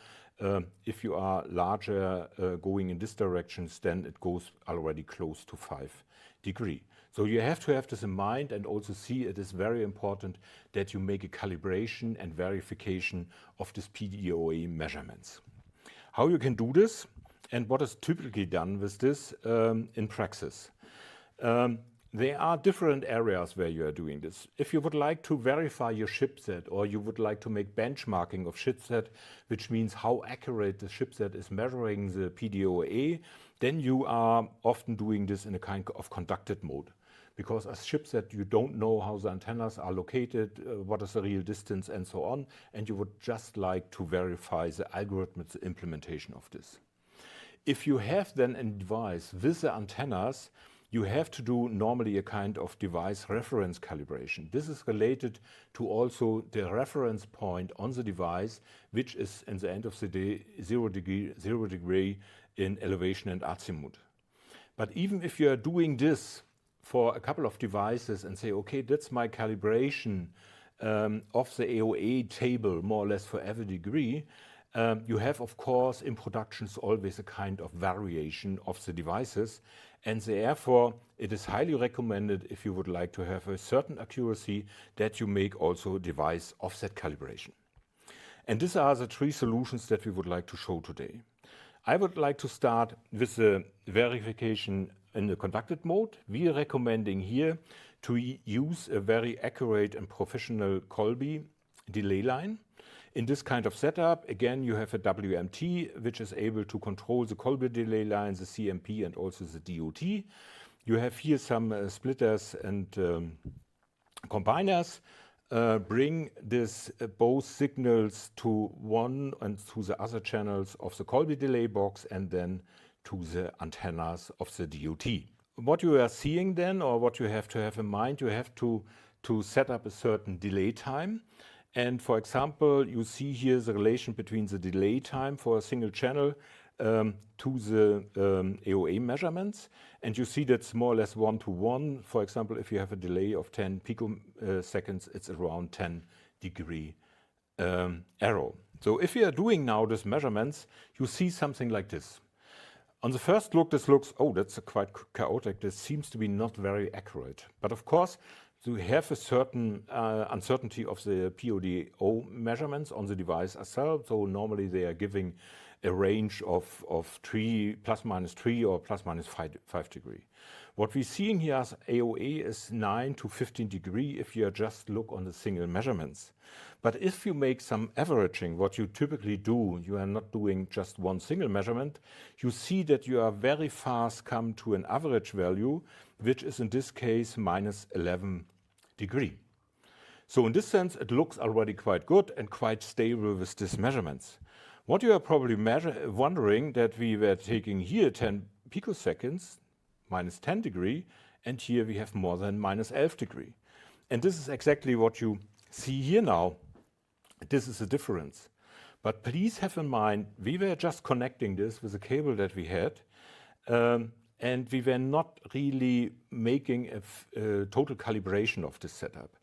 If you are larger going in this direction, then it goes already close to 5 degree. So you have to have this in mind and also see it is very important that you make a calibration and verification of this PDOA measurements. How you can do this and what is typically done with this in practice. There are different areas where you are doing this. If you would like to verify your chipset or you would like to make benchmarking of chipset, which means how accurate the chipset is measuring the PDOA, then you are often doing this in a kind of conducted mode. Because as chipset, you don't know how the antennas are located, what is the real distance and so on, and you would just like to verify the algorithmic implementation of this. If you have then a device with the antennas, you have to do normally a kind of device reference calibration. This is related to also the reference point on the device, which is in the end of the day 0 degree in elevation and azimuth. But even if you are doing this for a couple of devices and say, okay, that's my calibration of the AoA table more or less for every degree, you have, of course, in productions always a kind of variation of the devices, and therefore it is highly recommended if you would like to have a certain accuracy that you make also device offset calibration. And these are the three solutions that we would like to show today. I would like to start with the verification in the conducted mode. We are recommending here to use a very accurate and professional Colby delay line. In this kind of setup, again, you have a WMT, which is able to control the Colby delay line, the CMP, and also the DOT. You have here some splitters and combiners. Bring this both signals to one and to the other channels of the Colby delay box and then to the antennas of the DOT. What you are seeing then, or what you have to have in mind, you have to set up a certain delay time. And for example, you see here the relation between the delay time for a single channel to the AoA measurements. And you see that's more or less 1-to-1. For example, if you have a delay of 10 picoseconds, it's around 10 degree error. So if you are doing now these measurements, you see something like this. On the first look, this looks, oh, that's quite chaotic. This seems to be not very accurate. But of course, you have a certain uncertainty of the PODO measurements on the device itself. So normally they are giving a range of ±3 or ±5 degree. What we're seeing here as AoA is 9 to 15 degree if you just look on the single measurements. But if you make some averaging, what you typically do, you are not doing just one single measurement, you see that you are very fast come to an average value, which is in this case -11 degree. So in this sense, it looks already quite good and quite stable with these measurements. What you are probably wondering that we were taking here 10 picoseconds, -10 degree, and here we have more than -11 degree. And this is exactly what you see here now. This is the difference. But please have in mind, we were just connecting this with a cable that we had, and we were not really making a total calibration of this setup.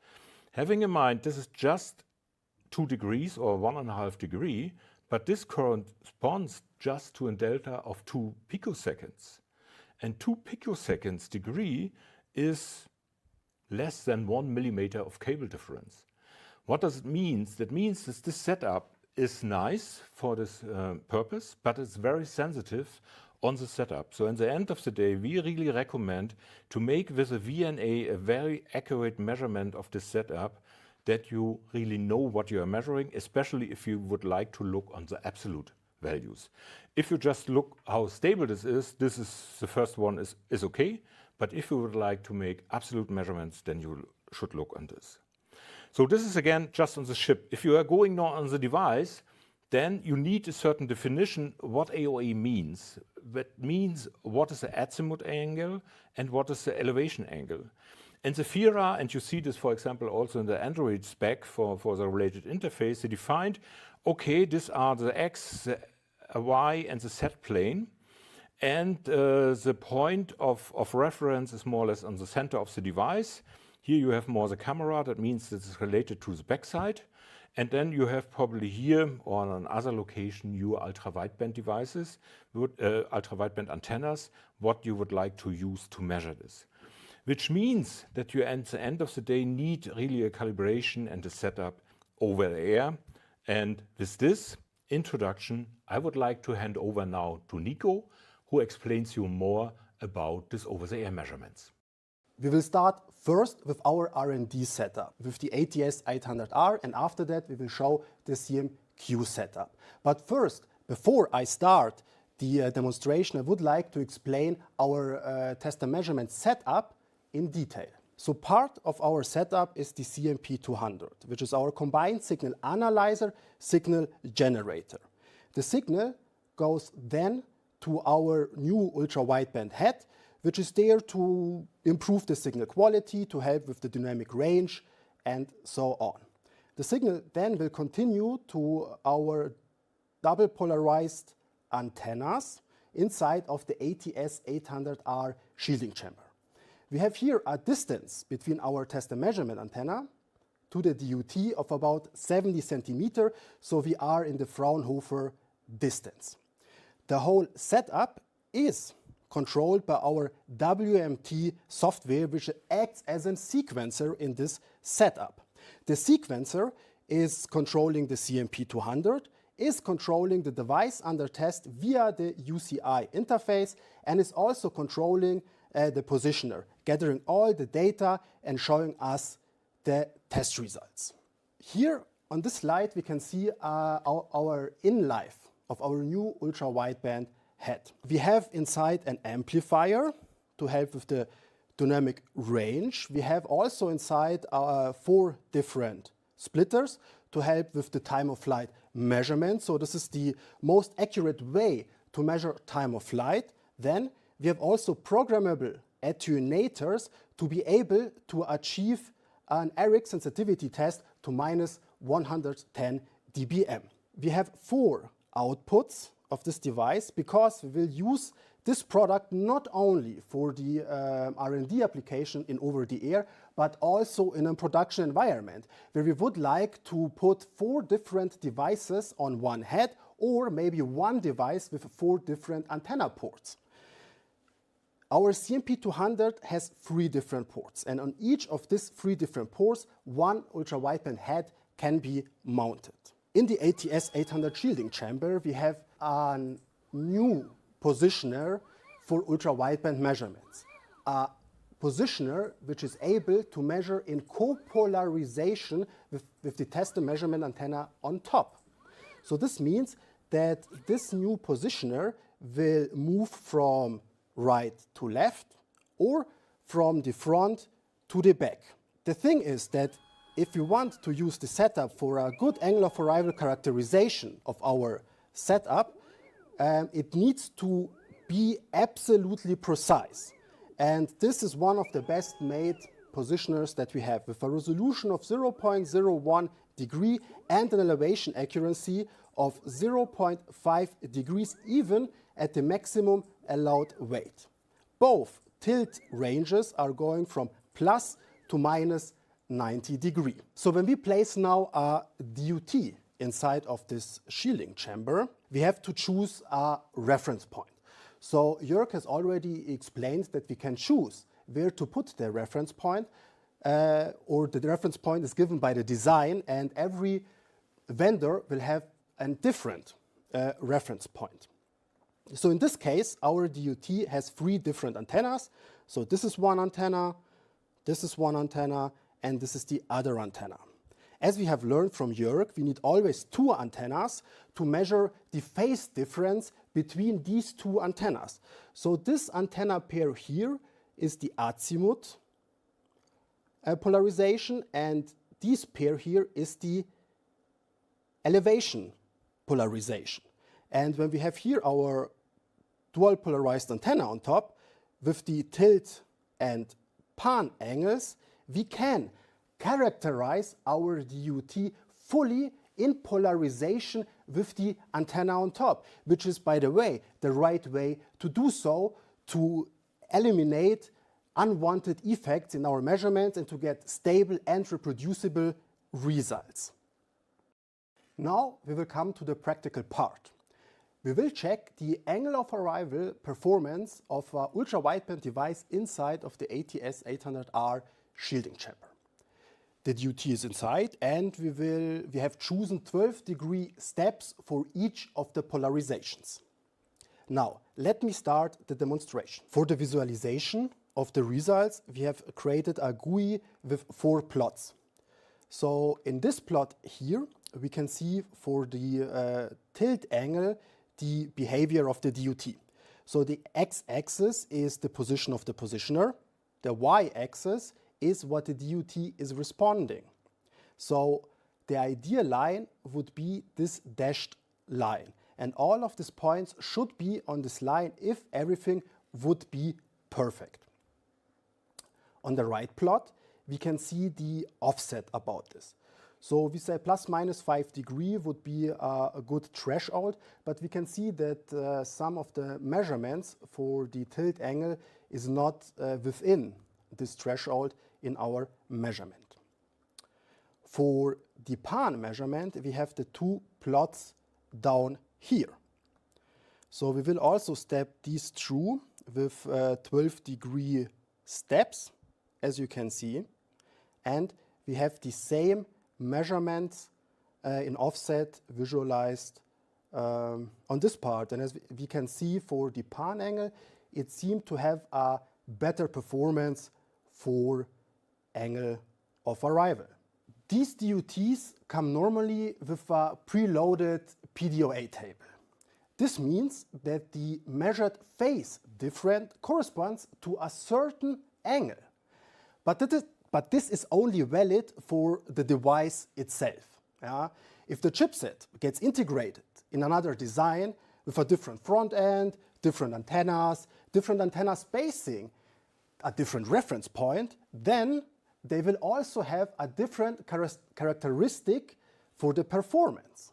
Having in mind, this is just 2 degrees or 1.5 degree, but this corresponds just to a delta of 2 picoseconds. And 2 picoseconds degree is less than 1 millimeter of cable difference. What does it mean? That means that this setup is nice for this purpose, but it's very sensitive on the setup. So in the end of the day, we really recommend to make with a VNA a very accurate measurement of this setup, that you really know what you are measuring, especially if you would like to look on the absolute values. If you just look how stable this is the first one is okay, but if you would like to make absolute measurements, then you should look on this. So this is again just on the chip. If you are going now on the device, then you need a certain definition what AoA means. that means what is the azimuth angle and what is the elevation angle. And the FIRA, and you see this, for example, also in the Android spec for the related interface, they defined, okay, these are the X, the Y, and the Z plane. And the point of reference is more or less on the center of the device. Here you have more the camera, that means this is related to the backside. And then you have probably here or on another location your ultra-wideband devices, ultra-wideband antennas, what you would like to use to measure this. Which means that you at the end of the day need really a calibration and a setup over the air. And with this introduction, I would like to hand over now to Nico, who explains you more about this over-the-air measurements.
We will start first with our R&D setup with the ATS800R, and after that we will show the CMQ setup. But first, before I start the demonstration, I would like to explain our test and measurement setup in detail. So part of our setup is the CMP200, which is our combined signal analyzer, signal generator. The signal goes then to our new ultra-wideband head, which is there to improve the signal quality, to help with the dynamic range, and so on. The signal then will continue to our double polarized antennas inside of the ATS800R shielding chamber. We have here a distance between our test and measurement antenna to the DUT of about 70 centimeters, so we are in the Fraunhofer distance. The whole setup is controlled by our WMT software, which acts as a sequencer in this setup. The sequencer is controlling the CMP200, is controlling the device under test via the UCI interface, and is also controlling the positioner, gathering all the data and showing us the test results. Here on this slide we can see our in-life of our new ultra-wideband head. We have inside an amplifier to help with the dynamic range. We have also inside 4 different splitters to help with the time of flight measurement. So this is the most accurate way to measure time of flight. Then we have also programmable attenuators to be able to achieve an Eric sensitivity test to minus 110 dBm. We have 4 outputs of this device because we will use this product not only for the R&D application in over the air, but also in a production environment where we would like to put 4 different devices on one head, or maybe one device with 4 different antenna ports. Our CMP200 has 3 different ports, and on each of these 3 different ports, one ultra-wideband head can be mounted. In the ATS800 shielding chamber, we have a new positioner for ultra-wideband measurements. A positioner which is able to measure in copolarization with the test and measurement antenna on top. So this means that this new positioner will move from right to left or from the front to the back. The thing is that if you want to use the setup for a good angle of arrival characterization of our setup, it needs to be absolutely precise. And this is one of the best made positioners that we have, with a resolution of 0.01 degree and an elevation accuracy of 0.5 degrees, even at the maximum allowed weight. Both tilt ranges are going from plus to minus 90 degrees. So when we place now a DUT inside of this shielding chamber, we have to choose a reference point. So Jörg has already explained that we can choose where to put the reference point, or the reference point is given by the design, and every vendor will have a different reference point. So in this case, our DUT has 3 different antennas. So this is one antenna, this is one antenna, and this is the other antenna. As we have learned from Jörg, we need always 2 antennas to measure the phase difference between these 2 antennas. So this antenna pair here is the azimuth polarization, and this pair here is the elevation polarization. And when we have here our dual polarized antenna on top with the tilt and pan angles, we can characterize our DUT fully in polarization with the antenna on top, which is, by the way, the right way to do so to eliminate unwanted effects in our measurements and to get stable and reproducible results. Now we will come to the practical part. We will check the angle of arrival performance of an ultra-wideband device inside of the ATS800R shielding chamber. The DUT is inside and we have chosen 12-degree steps for each of the polarizations. Now, let me start the demonstration. For the visualization of the results, we have created a GUI with 4 plots. So in this plot here, we can see for the tilt angle the behavior of the DUT. So the x-axis is the position of the positioner. The y-axis is what the DUT is responding. So the ideal line would be this dashed line. And all of these points should be on this line if everything would be perfect. On the right plot, we can see the offset about this. So we say plus minus 5 degrees would be a good threshold, but we can see that some of the measurements for the tilt angle is not within this threshold in our measurement. For the pan measurement, we have the 2 plots down here. So we will also step these through with 12-degree steps, as you can see, and we have the same measurements in offset visualized on this part. And as we can see for the pan angle, it seemed to have a better performance for angle of arrival. These DUTs come normally with a preloaded PDOA table. This means that the measured phase difference corresponds to a certain angle. But this is only valid for the device itself. Yeah? If the chipset gets integrated in another design with a different front end, different antenna spacing, a different reference point, then they will also have a different characteristic for the performance.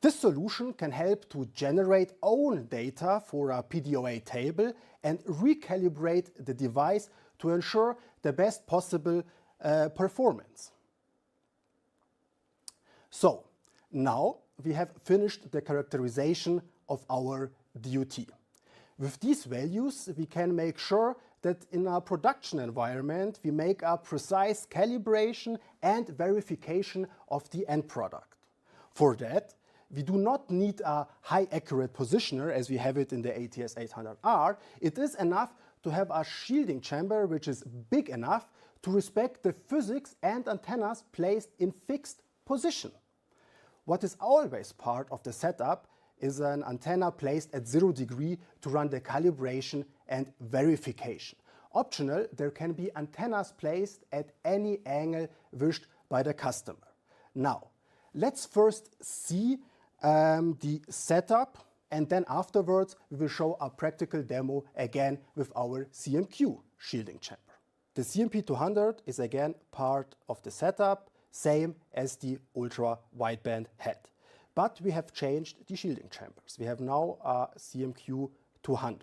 This solution can help to generate own data for a PDOA table and recalibrate the device to ensure the best possible performance. So now we have finished the characterization of our DUT. With these values, we can make sure that in our production environment, we make a precise calibration and verification of the end product. For that, we do not need a high accurate positioner as we have it in the ATS800R. It is enough to have a shielding chamber which is big enough to respect the physics and antennas placed in fixed position. What is always part of the setup is an antenna placed at 0 degree to run the calibration and verification. Optional, there can be antennas placed at any angle wished by the customer. Now, let's first see the setup, and then afterwards we will show a practical demo again with our CMQ shielding chamber. The CMP200 is again part of the setup, same as the ultra wideband head. But we have changed the shielding chambers. We have now a CMQ200.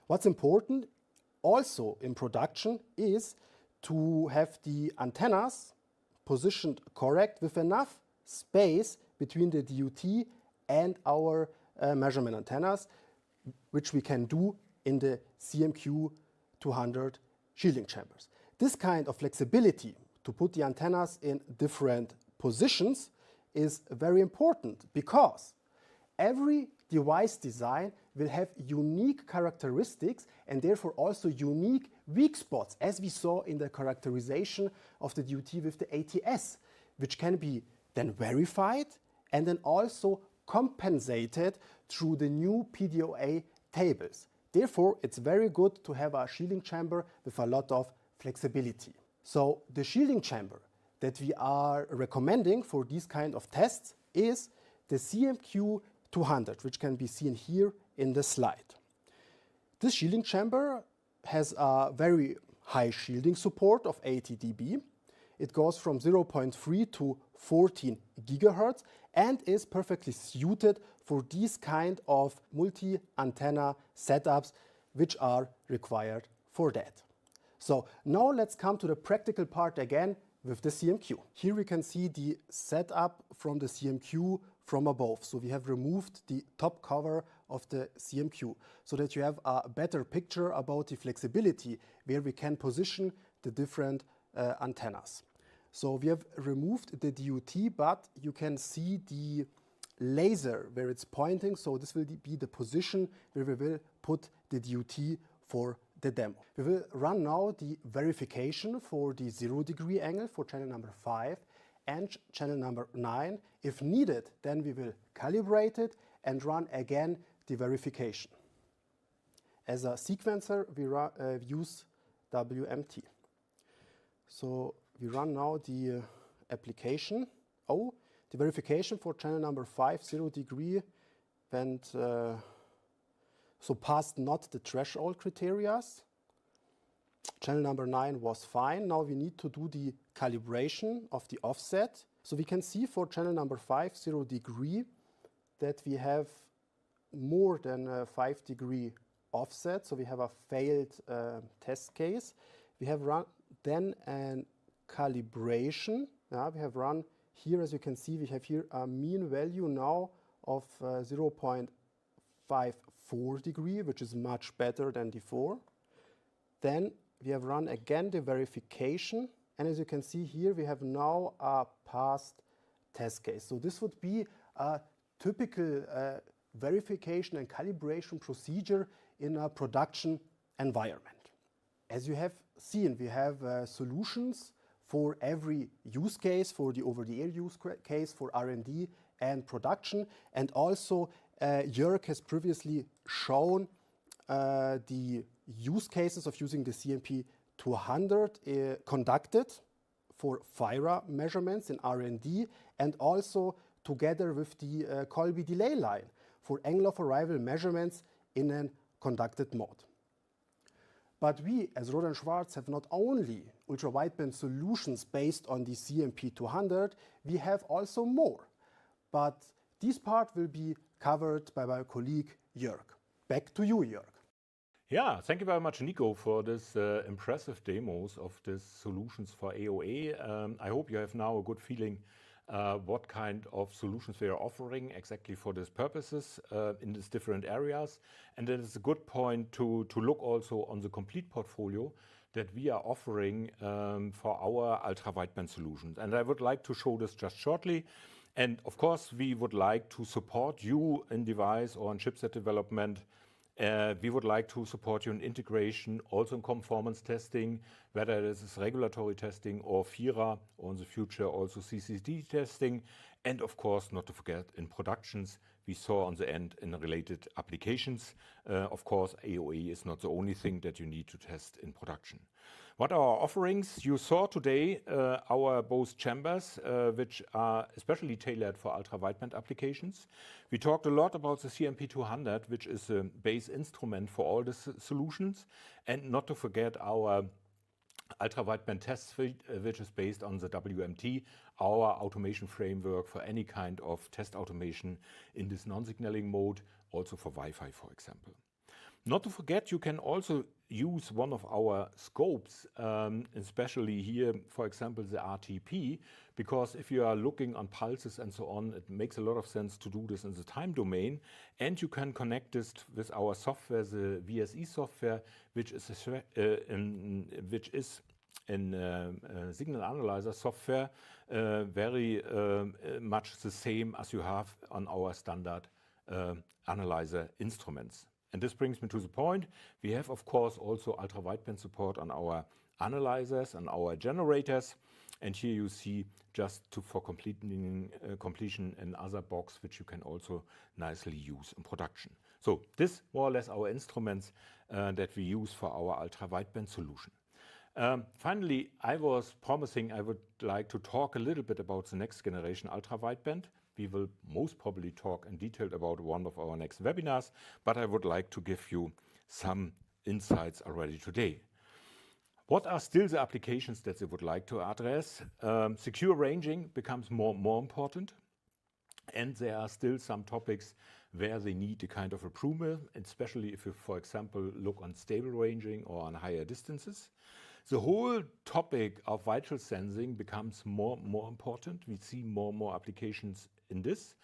What's important also in production is to have the antennas positioned correct with enough space between the DUT and our measurement antennas, which we can do in the CMQ200 shielding chambers. This kind of flexibility to put the antennas in different positions is very important because every device design will have unique characteristics and therefore also unique weak spots, as we saw in the characterization of the DUT with the ATS, which can be then verified and then also compensated through the new PDOA tables. Therefore, it's very good to have a shielding chamber with a lot of flexibility. So the shielding chamber that we are recommending for these kind of tests is the CMQ200, which can be seen here in the slide. This shielding chamber has a very high shielding support of 80 dB. It goes from 0.3 to 14 gigahertz and is perfectly suited for these kind of multi-antenna setups which are required for that. So now let's come to the practical part again with the CMQ. Here we can see the setup from the CMQ from above. So we have removed the top cover of the CMQ so that you have a better picture about the flexibility where we can position the different antennas. So we have removed the DUT, but you can see the laser where it's pointing. So this will be the position where we will put the DUT for the demo. We will run now the verification for the 0 degree angle for channel number 5 and channel number 9. If needed, then we will calibrate it and run again the verification. As a sequencer, we use WMT. So we run now the application. Oh, the verification for channel number 5, 0 degree, went so passed not the threshold criteria. Channel number 9 was fine. Now we need to do the calibration of the offset. So we can see for channel number 5, 0 degree, that we have more than a 5 degree offset. So we have a failed test case. We have run then an calibration. We have run here, as you can see, we have here a mean value now of 0.54 degree, which is much better than before. Then we have run again the verification, and as you can see here, we have now a passed test case. So this would be a typical verification and calibration procedure in a production environment. As you have seen, we have solutions for every use case, for the over-the-air use case, for R&D and production. And also, Jörg has previously shown the use cases of using the CMP200 conducted for FIRA measurements in R&D, and also together with the Colby delay line for angle of arrival measurements in a conducted mode. But we, as Rohde Schwarz, have not only ultra-wideband solutions based on the CMP200, we have also more. But this part will be covered by my colleague Jörg. Back to you, Jörg.
Yeah, thank you very much, Nico, for this impressive demos of these solutions for AoA. I hope you have now a good feeling what kind of solutions we are offering exactly for these purposes in these different areas. And then it's a good point to look also on the complete portfolio that we are offering for our ultra-wideband solutions. And I would like to show this just shortly. And of course, we would like to support you in device or in chipset development. We would like to support you in integration, also in conformance testing, whether this is regulatory testing or FIRA, or in the future also CCD testing, and of course, not to forget, in productions, we saw on the end in related applications. Of course, AoA is not the only thing that you need to test in production. What are our offerings? You saw today our both chambers, which are especially tailored for ultra-wideband applications. We talked a lot about the CMP200, which is a base instrument for all the solutions, and not to forget our ultra-wideband test suite, which is based on the WMT, our automation framework for any kind of test automation in this non-signaling mode, also for Wi-Fi, for example. Not to forget, you can also use one of our scopes, especially here, for example, the RTP, because if you are looking on pulses and so on, it makes a lot of sense to do this in the time domain. And you can connect this with our software, the VSE software, which is a signal analyzer software, very much the same as you have on our standard analyzer instruments. And this brings me to the point. We have, of course, also ultra-wideband support on our analyzers and our generators. And here you see just for completion another box, which you can also nicely use in production. So this more or less our instruments that we use for our ultra-wideband solution. Finally, I was promising I would like to talk a little bit about the next generation ultra-wideband. we will most probably talk in detail about one of our next webinars, but I would like to give you some insights already today. What are still the applications that they would like to address? Secure ranging becomes more important, and there are still some topics where they need a kind of approval, especially if you, for example, look on stable ranging or on higher distances. The whole topic of vital sensing becomes more important. We see more applications in this.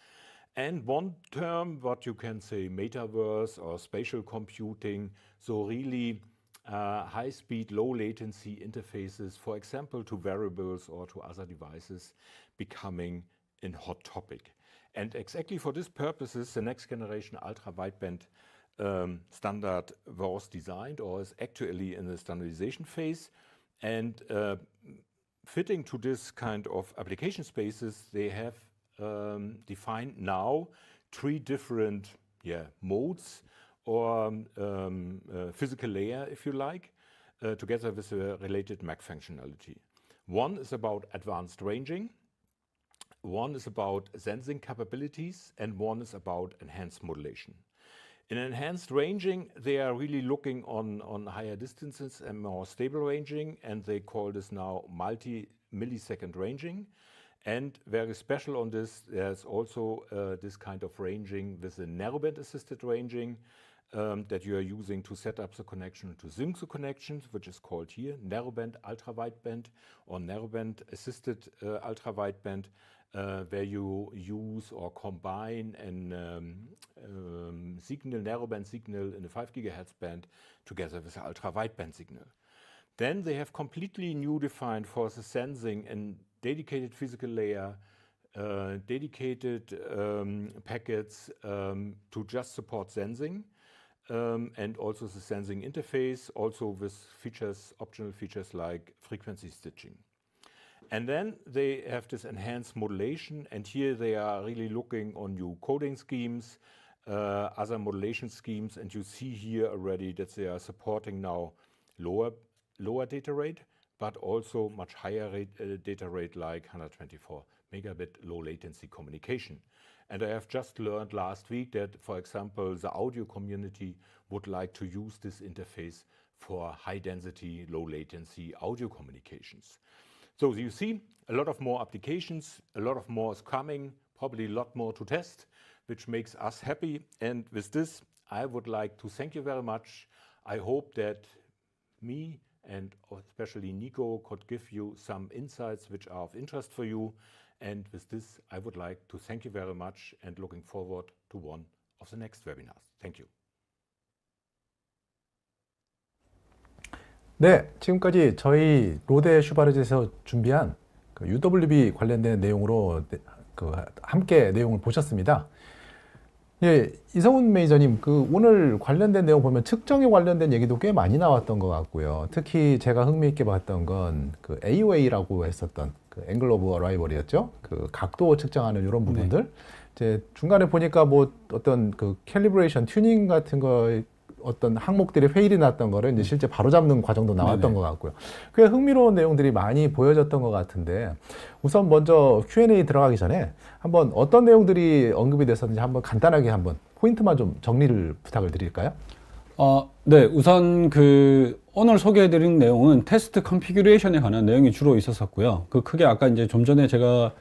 And one term, what you can say, metaverse or spatial computing, so really high-speed, low-latency interfaces, for example, to wearables or to other devices, becoming a hot topic. And exactly for these purposes, the next generation ultra-wideband standard was designed or is actually in the standardization phase. And fitting to this kind of application spaces, they have defined now 3 different modes or physical layer, if you like, together with a related MAC functionality. One is about advanced ranging, one is about sensing capabilities, and one is about enhanced modulation. In enhanced ranging, they are really looking on higher distances and more stable ranging, and they call this now multi-millisecond ranging. And very special on this, there's also this kind of ranging with a narrowband assisted ranging that you are using to set up the connection to sync the connections, which is called here narrowband ultra-wideband or narrowband assisted ultra-wideband, where you use or combine a signal, narrowband signal in a 5 GHz band together with an ultra-wideband signal. Then they have completely new defined for the sensing and dedicated physical layer, dedicated packets to just support sensing, and also the sensing interface, also with features, optional features like frequency stitching. And then they have this enhanced modulation, and here they are really looking on new coding schemes, other modulation schemes, and you see here already that they are supporting now lower data rate, but also much higher data rate like 124 megabit low latency communication. And I have just learned last week that, for example, the audio community would like to use this interface for high density, low latency audio communications. So you see a lot of more applications, a lot of more is coming, probably a lot more to test, which makes us happy. And with this, I would like to thank you very much. I hope that me and especially Nico could give you some insights which are of interest for you. And with this, I would like to thank you very much and looking forward to one of the next webinars. Thank you.
네, 지금까지 저희 로데 슈바르즈에서 준비한 그 UWB 관련된 내용으로 함께 내용을 보셨습니다. 예, 이성훈 매니저님, 오늘 관련된 내용 보면 측정에 관련된 얘기도 꽤 많이 나왔던 것 같고요. 특히 제가 흥미있게 봤던 건 AoA라고 했었던 앵글 오브 어라이벌이었죠. 각도 측정하는 이런 부분들. 네. 이제 중간에 보니까 어떤 캘리브레이션 튜닝 같은 거 어떤 항목들이 페일이 났던 거를 이제 실제 바로잡는 과정도 나왔던 네네. 것 같고요. 꽤 흥미로운 내용들이 많이 보여졌던 것 같은데, 우선 먼저 Q&A 들어가기 전에 한번 어떤 내용들이 언급이 됐었는지 한번 간단하게 한번 포인트만 좀 정리를 부탁을 드릴까요?
네, 우선 오늘 소개해드린 내용은 테스트 컨피규레이션에 관한 내용이 주로 있었었고요. 크게 아까 이제 좀 전에 제가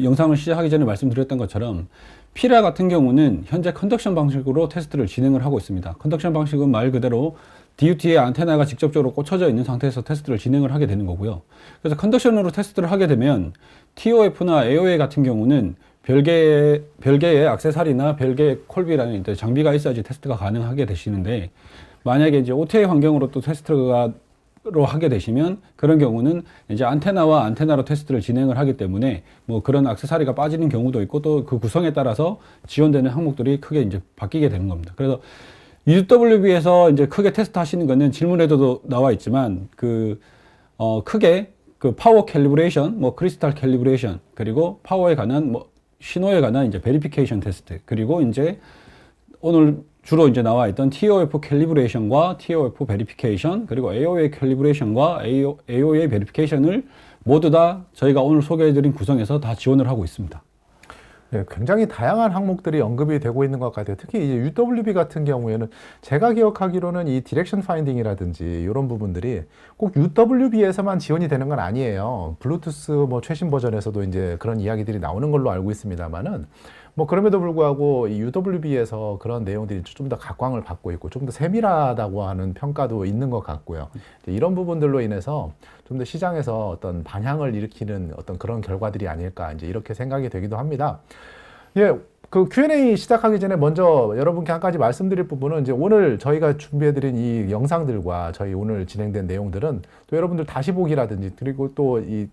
영상을 시작하기 전에 말씀드렸던 것처럼 피라 같은 경우는 현재 컨덕션 방식으로 테스트를 진행을 하고 있습니다. 컨덕션 방식은 말 그대로 DUT에 안테나가 직접적으로 꽂혀져 있는 상태에서 테스트를 진행을 하게 되는 거고요. 그래서 컨덕션으로 테스트를 하게 되면 ToF나 AoA 같은 경우는 별개의 액세서리나 별개의 콜비라는 장비가 있어야지 테스트가 가능하게 되시는데, 만약에 이제 OTA 환경으로 또 테스트가 하게 되시면 그런 경우는 이제 안테나와 안테나로 테스트를 진행을 하기 때문에 그런 액세서리가 빠지는 경우도 있고, 또 그 구성에 따라서 지원되는 항목들이 크게 이제 바뀌게 되는 겁니다. 그래서 UWB에서 이제 크게 테스트 하시는 거는 질문에도 나와 있지만 크게 파워 캘리브레이션, 크리스탈 캘리브레이션, 그리고 파워에 관한 신호에 관한 이제 베리피케이션 테스트, 그리고 이제 오늘 주로 이제 나와 있던 ToF 캘리브레이션과 ToF 베리피케이션, 그리고 AoA 캘리브레이션과 AoA 베리피케이션을 모두 다 저희가 오늘 소개해드린 구성에서 다 지원을 하고 있습니다.
예, 굉장히 다양한 항목들이 언급이 되고 있는 것 같아요. 특히 이제 UWB 같은 경우에는 제가 기억하기로는 이 디렉션 파인딩이라든지 이런 부분들이 꼭 UWB에서만 지원이 되는 건 아니에요. 블루투스 뭐 최신 버전에서도 이제 그런 이야기들이 나오는 걸로 알고 있습니다만은 뭐 그럼에도 불구하고 이 UWB에서 그런 내용들이 좀 더 각광을 받고 있고 좀 더 세밀하다고 하는 평가도 있는 것 같고요. 이런 부분들로 인해서 좀 더 시장에서 어떤 반향을 일으키는 어떤 그런 결과들이 아닐까 이제 이렇게 생각이 되기도 합니다. 예, 그 Q&A 시작하기 전에 먼저 여러분께 한 가지 말씀드릴 부분은 이제 오늘 저희가 준비해드린 이 영상들과 저희 오늘 진행된 내용들은 또 여러분들 다시 보기라든지 그리고 또 이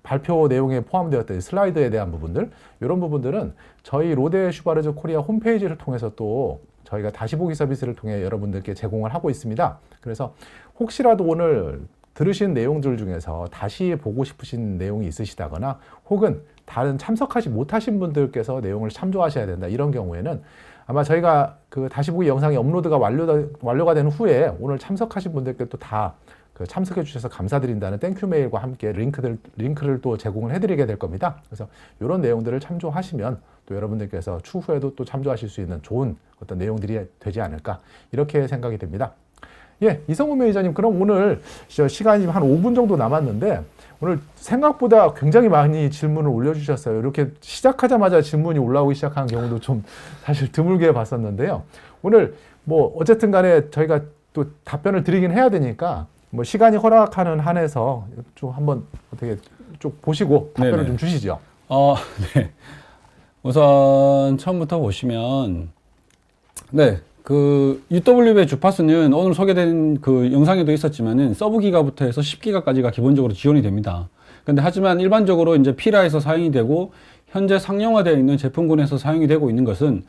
발표 내용에 포함되었던 슬라이드에 대한 부분들 이런 부분들은 저희 로데 슈바르즈 코리아 홈페이지를 통해서 또 저희가 다시 보기 서비스를 통해 여러분들께 제공을 하고 있습니다. 그래서 혹시라도 오늘 들으신 내용들 중에서 다시 보고 싶으신 내용이 있으시다거나 혹은 다른 참석하지 못하신 분들께서 내용을 참조하셔야 된다 이런 경우에는 아마 저희가 그 다시 보기 영상이 업로드가 완료가 된 후에 오늘 참석하신 분들께 또 다 그 참석해 주셔서 감사드린다는 땡큐 메일과 함께 링크를 또 제공을 해드리게 될 겁니다. 그래서 이런 내용들을 참조하시면 또 여러분들께서 추후에도 또 참조하실 수 있는 좋은 어떤 내용들이 되지 않을까 이렇게 생각이 됩니다. 예, 이성우 매니저님, 그럼 오늘 시간이 한 5분 정도 남았는데 오늘 생각보다 굉장히 많이 질문을 올려주셨어요. 이렇게 시작하자마자 질문이 올라오기 시작한 경우도 좀 사실 드물게 봤었는데요. 오늘 뭐 어쨌든 간에 저희가 또 답변을 드리긴 해야 되니까 뭐 시간이 허락하는 한에서 좀 한번 어떻게 좀 보시고 답변을
네네.
좀 주시죠.
네. 우선 처음부터 보시면 그 UWB의 주파수는 오늘 소개된 그 영상에도 있었지만은 서브기가부터 해서 10기가까지가 기본적으로 지원이 됩니다. 근데 하지만 일반적으로 이제 피라에서 사용이 되고 현재 상용화되어 있는 제품군에서 사용이 되고 있는 것은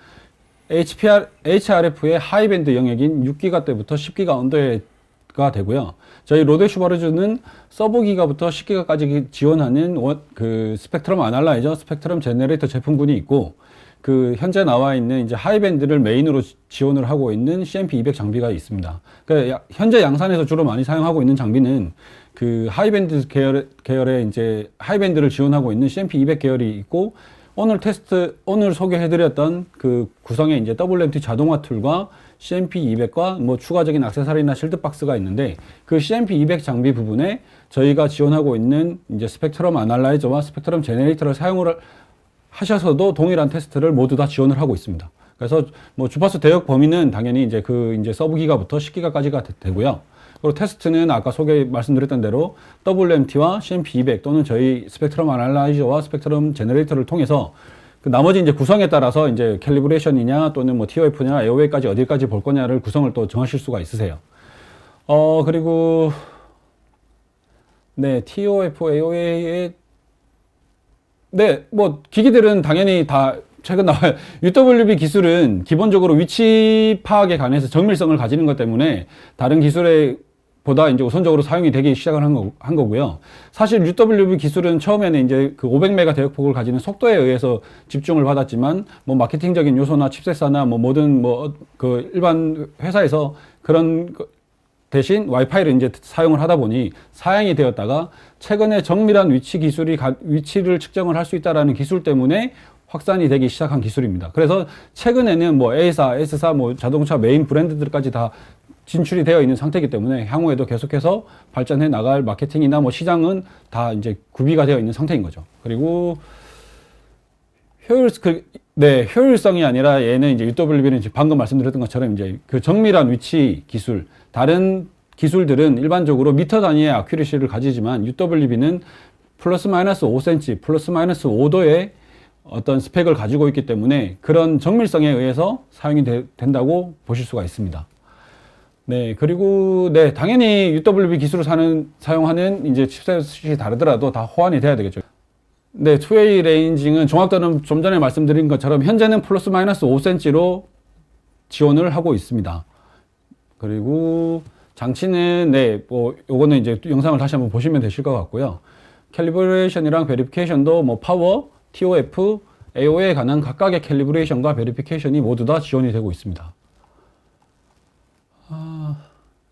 HRF의 하이밴드 영역인 6기가 때부터 10기가 언더가 되고요. 저희 로데 슈바르즈는 서브기가부터 10기가까지 지원하는 그 스펙트럼 아날라이저, 스펙트럼 제너레이터 제품군이 있고 그 현재 나와 있는 이제 하이밴드를 메인으로 지원을 하고 있는 CMP200 장비가 있습니다. 그러니까 현재 양산에서 주로 많이 사용하고 있는 장비는 그 하이밴드 계열의 이제 하이밴드를 지원하고 있는 CMP200 계열이 있고 오늘 소개해드렸던 그 구성의 이제 WMT 자동화 툴과 CMP200과 뭐 추가적인 액세서리나 실드박스가 있는데 그 CMP200 장비 부분에 저희가 지원하고 있는 이제 스펙트럼 아날라이저와 스펙트럼 제너레이터를 사용을 하셔서도 동일한 테스트를 모두 다 지원을 하고 있습니다. 그래서 뭐 주파수 대역 범위는 당연히 이제 이제 서브기가부터 10기가까지가 되고요. 그리고 테스트는 아까 말씀드렸던 대로 WMT와 CMP200 또는 저희 스펙트럼 아날라이저와 스펙트럼 제너레이터를 통해서 그 나머지 이제 구성에 따라서 이제 캘리브레이션이냐 또는 뭐 ToF냐 AoA까지 어디까지 볼 거냐를 구성을 또 정하실 수가 있으세요. 그리고 네, ToF, AoA의 뭐 기기들은 당연히 다 최근 나와요. UWB 기술은 기본적으로 위치 파악에 관해서 정밀성을 가지는 것 때문에 다른 기술에 보다 이제 우선적으로 사용이 되기 시작을 한 거고요. 사실 UWB 기술은 처음에는 이제 그 500메가 대역폭을 가지는 속도에 의해서 집중을 받았지만 뭐 마케팅적인 요소나 칩셋사나 뭐 모든 뭐 그 일반 회사에서 그런 대신 와이파이를 이제 사용을 하다 보니 사양이 되었다가 최근에 정밀한 위치를 측정을 할 수 있다라는 기술 때문에 확산이 되기 시작한 기술입니다. 그래서 최근에는 뭐 A사, S사, 뭐 자동차 메인 브랜드들까지 다 진출이 되어 있는 상태이기 때문에 향후에도 계속해서 발전해 나갈 마케팅이나 뭐 시장은 다 이제 구비가 되어 있는 상태인 거죠. 그리고 효율성이 아니라 얘는 이제 UWB는 방금 말씀드렸던 것처럼 이제 그 정밀한 위치 기술, 다른 기술들은 일반적으로 미터 단위의 아큐리시를 가지지만 UWB는 플러스 마이너스 5cm, 플러스 마이너스 5도의 어떤 스펙을 가지고 있기 때문에 그런 정밀성에 의해서 사용이 된다고 보실 수가 있습니다. 네, 그리고 당연히 UWB 기술을 사용하는 이제 칩셋이 다르더라도 다 호환이 돼야 되겠죠. 네, 2way 레인징은 정확도는 좀 전에 말씀드린 것처럼 현재는 플러스 마이너스 5cm로 지원을 하고 있습니다. 그리고 장치는 뭐 요거는 이제 영상을 다시 한번 보시면 되실 것 같고요. 캘리브레이션이랑 베리피케이션도 뭐 파워, ToF, AoA에 관한 각각의 캘리브레이션과 베리피케이션이 모두 다 지원이 되고 있습니다.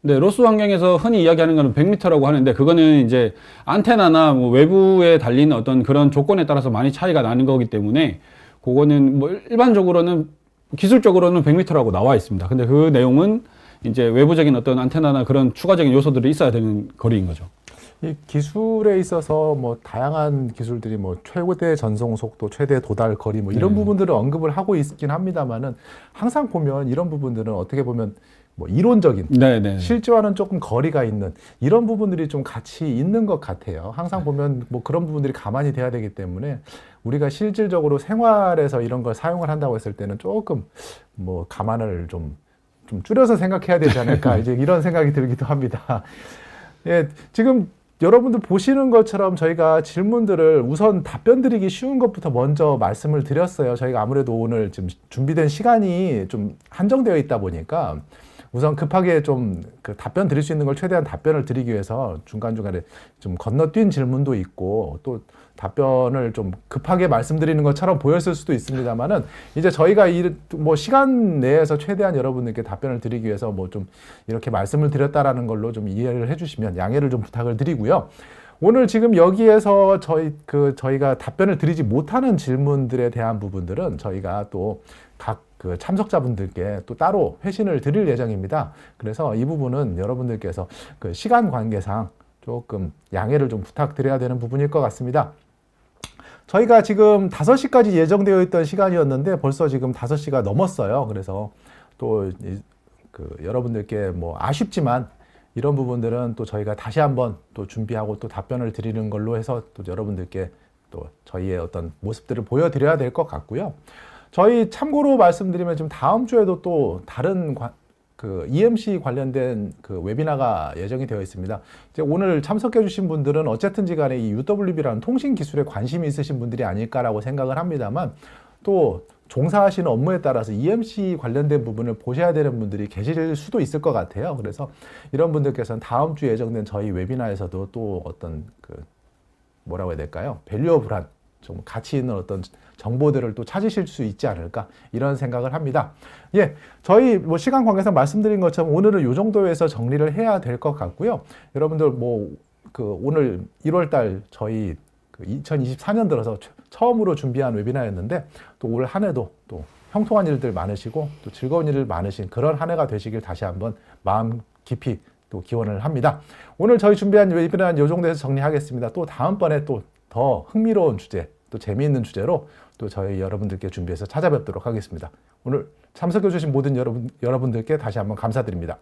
네, 로스 환경에서 흔히 이야기하는 것은 100m라고 하는데 그거는 이제 안테나나 뭐 외부에 달린 어떤 그런 조건에 따라서 많이 차이가 나는 거기 때문에 그거는 뭐 일반적으로는 기술적으로는 100m라고 나와 있습니다. 근데 그 내용은 이제 외부적인 어떤 안테나나 그런 추가적인 요소들이 있어야 되는 거리인 거죠.
이 기술에 있어서 뭐 다양한 기술들이 뭐 최대 전송 속도, 최대 도달 거리 뭐 이런 부분들을 언급을 하고 있긴 합니다만은 항상 보면 이런 부분들은 어떻게 보면 뭐 이론적인 실제와는 조금 거리가 있는 이런 부분들이 좀 같이 있는 것 같아요. 항상 보면 뭐 그런 부분들이 가만히 돼야 되기 때문에 우리가 실질적으로 생활에서 이런 걸 사용을 한다고 했을 때는 조금 뭐 감안을 좀 줄여서 생각해야 되지 않을까 이제 이런 생각이 들기도 합니다. 예, 지금 여러분들 보시는 것처럼 저희가 질문들을 우선 답변 드리기 쉬운 것부터 먼저 말씀을 드렸어요. 저희가 아무래도 오늘 지금 준비된 시간이 좀 한정되어 있다 보니까 우선 급하게 좀 그 답변 드릴 수 있는 걸 최대한 답변을 드리기 위해서 중간중간에 좀 건너뛴 질문도 있고 또 답변을 좀 급하게 말씀드리는 것처럼 보였을 수도 있습니다만은 이제 저희가 뭐 시간 내에서 최대한 여러분들께 답변을 드리기 위해서 뭐 좀 이렇게 말씀을 드렸다라는 걸로 좀 이해를 해주시면 양해를 좀 부탁을 드리고요. 오늘 지금 여기에서 저희가 답변을 드리지 못하는 질문들에 대한 부분들은 저희가 또 각 그 참석자분들께 또 따로 회신을 드릴 예정입니다. 그래서 이 부분은 여러분들께서 그 시간 관계상 조금 양해를 좀 부탁드려야 되는 부분일 것 같습니다. 저희가 지금 5시까지 예정되어 있던 시간이었는데 벌써 지금 5시가 넘었어요. 그래서 또 여러분들께 뭐 아쉽지만 이런 부분들은 또 저희가 다시 한번 또 준비하고 또 답변을 드리는 걸로 해서 또 여러분들께 또 저희의 어떤 모습들을 보여드려야 될 것 같고요. 저희 참고로 말씀드리면 지금 다음 주에도 또 다른 EMC 관련된 그 웨비나가 예정이 되어 있습니다. 이제 오늘 참석해 주신 분들은 어쨌든지 간에 이 UWB라는 통신 기술에 관심이 있으신 분들이 아닐까라고 생각을 합니다만 또 종사하시는 업무에 따라서 EMC 관련된 부분을 보셔야 되는 분들이 계실 수도 있을 것 같아요. 그래서 이런 분들께서는 다음 주 예정된 저희 웨비나에서도 또 어떤 뭐라고 해야 될까요? 밸류어블한 좀 가치 있는 어떤 정보들을 또 찾으실 수 있지 않을까 이런 생각을 합니다. 예, 저희 뭐 시간 관계상 말씀드린 것처럼 오늘은 이 정도에서 정리를 해야 될 것 같고요. 여러분들 뭐 오늘 1월달 저희 2024년 들어서 처음으로 준비한 웨비나였는데 또 올 한 해도 또 형통한 일들 많으시고 또 즐거운 일들 많으신 그런 한 해가 되시길 다시 한번 마음 깊이 또 기원을 합니다. 오늘 저희 준비한 웨비나는 이 정도에서 정리하겠습니다. 또 다음번에 또 더 흥미로운 주제, 또 재미있는 주제로 또 저희 여러분들께 준비해서 찾아뵙도록 하겠습니다. 오늘 참석해 주신 모든 여러분들께 다시 한번 감사드립니다.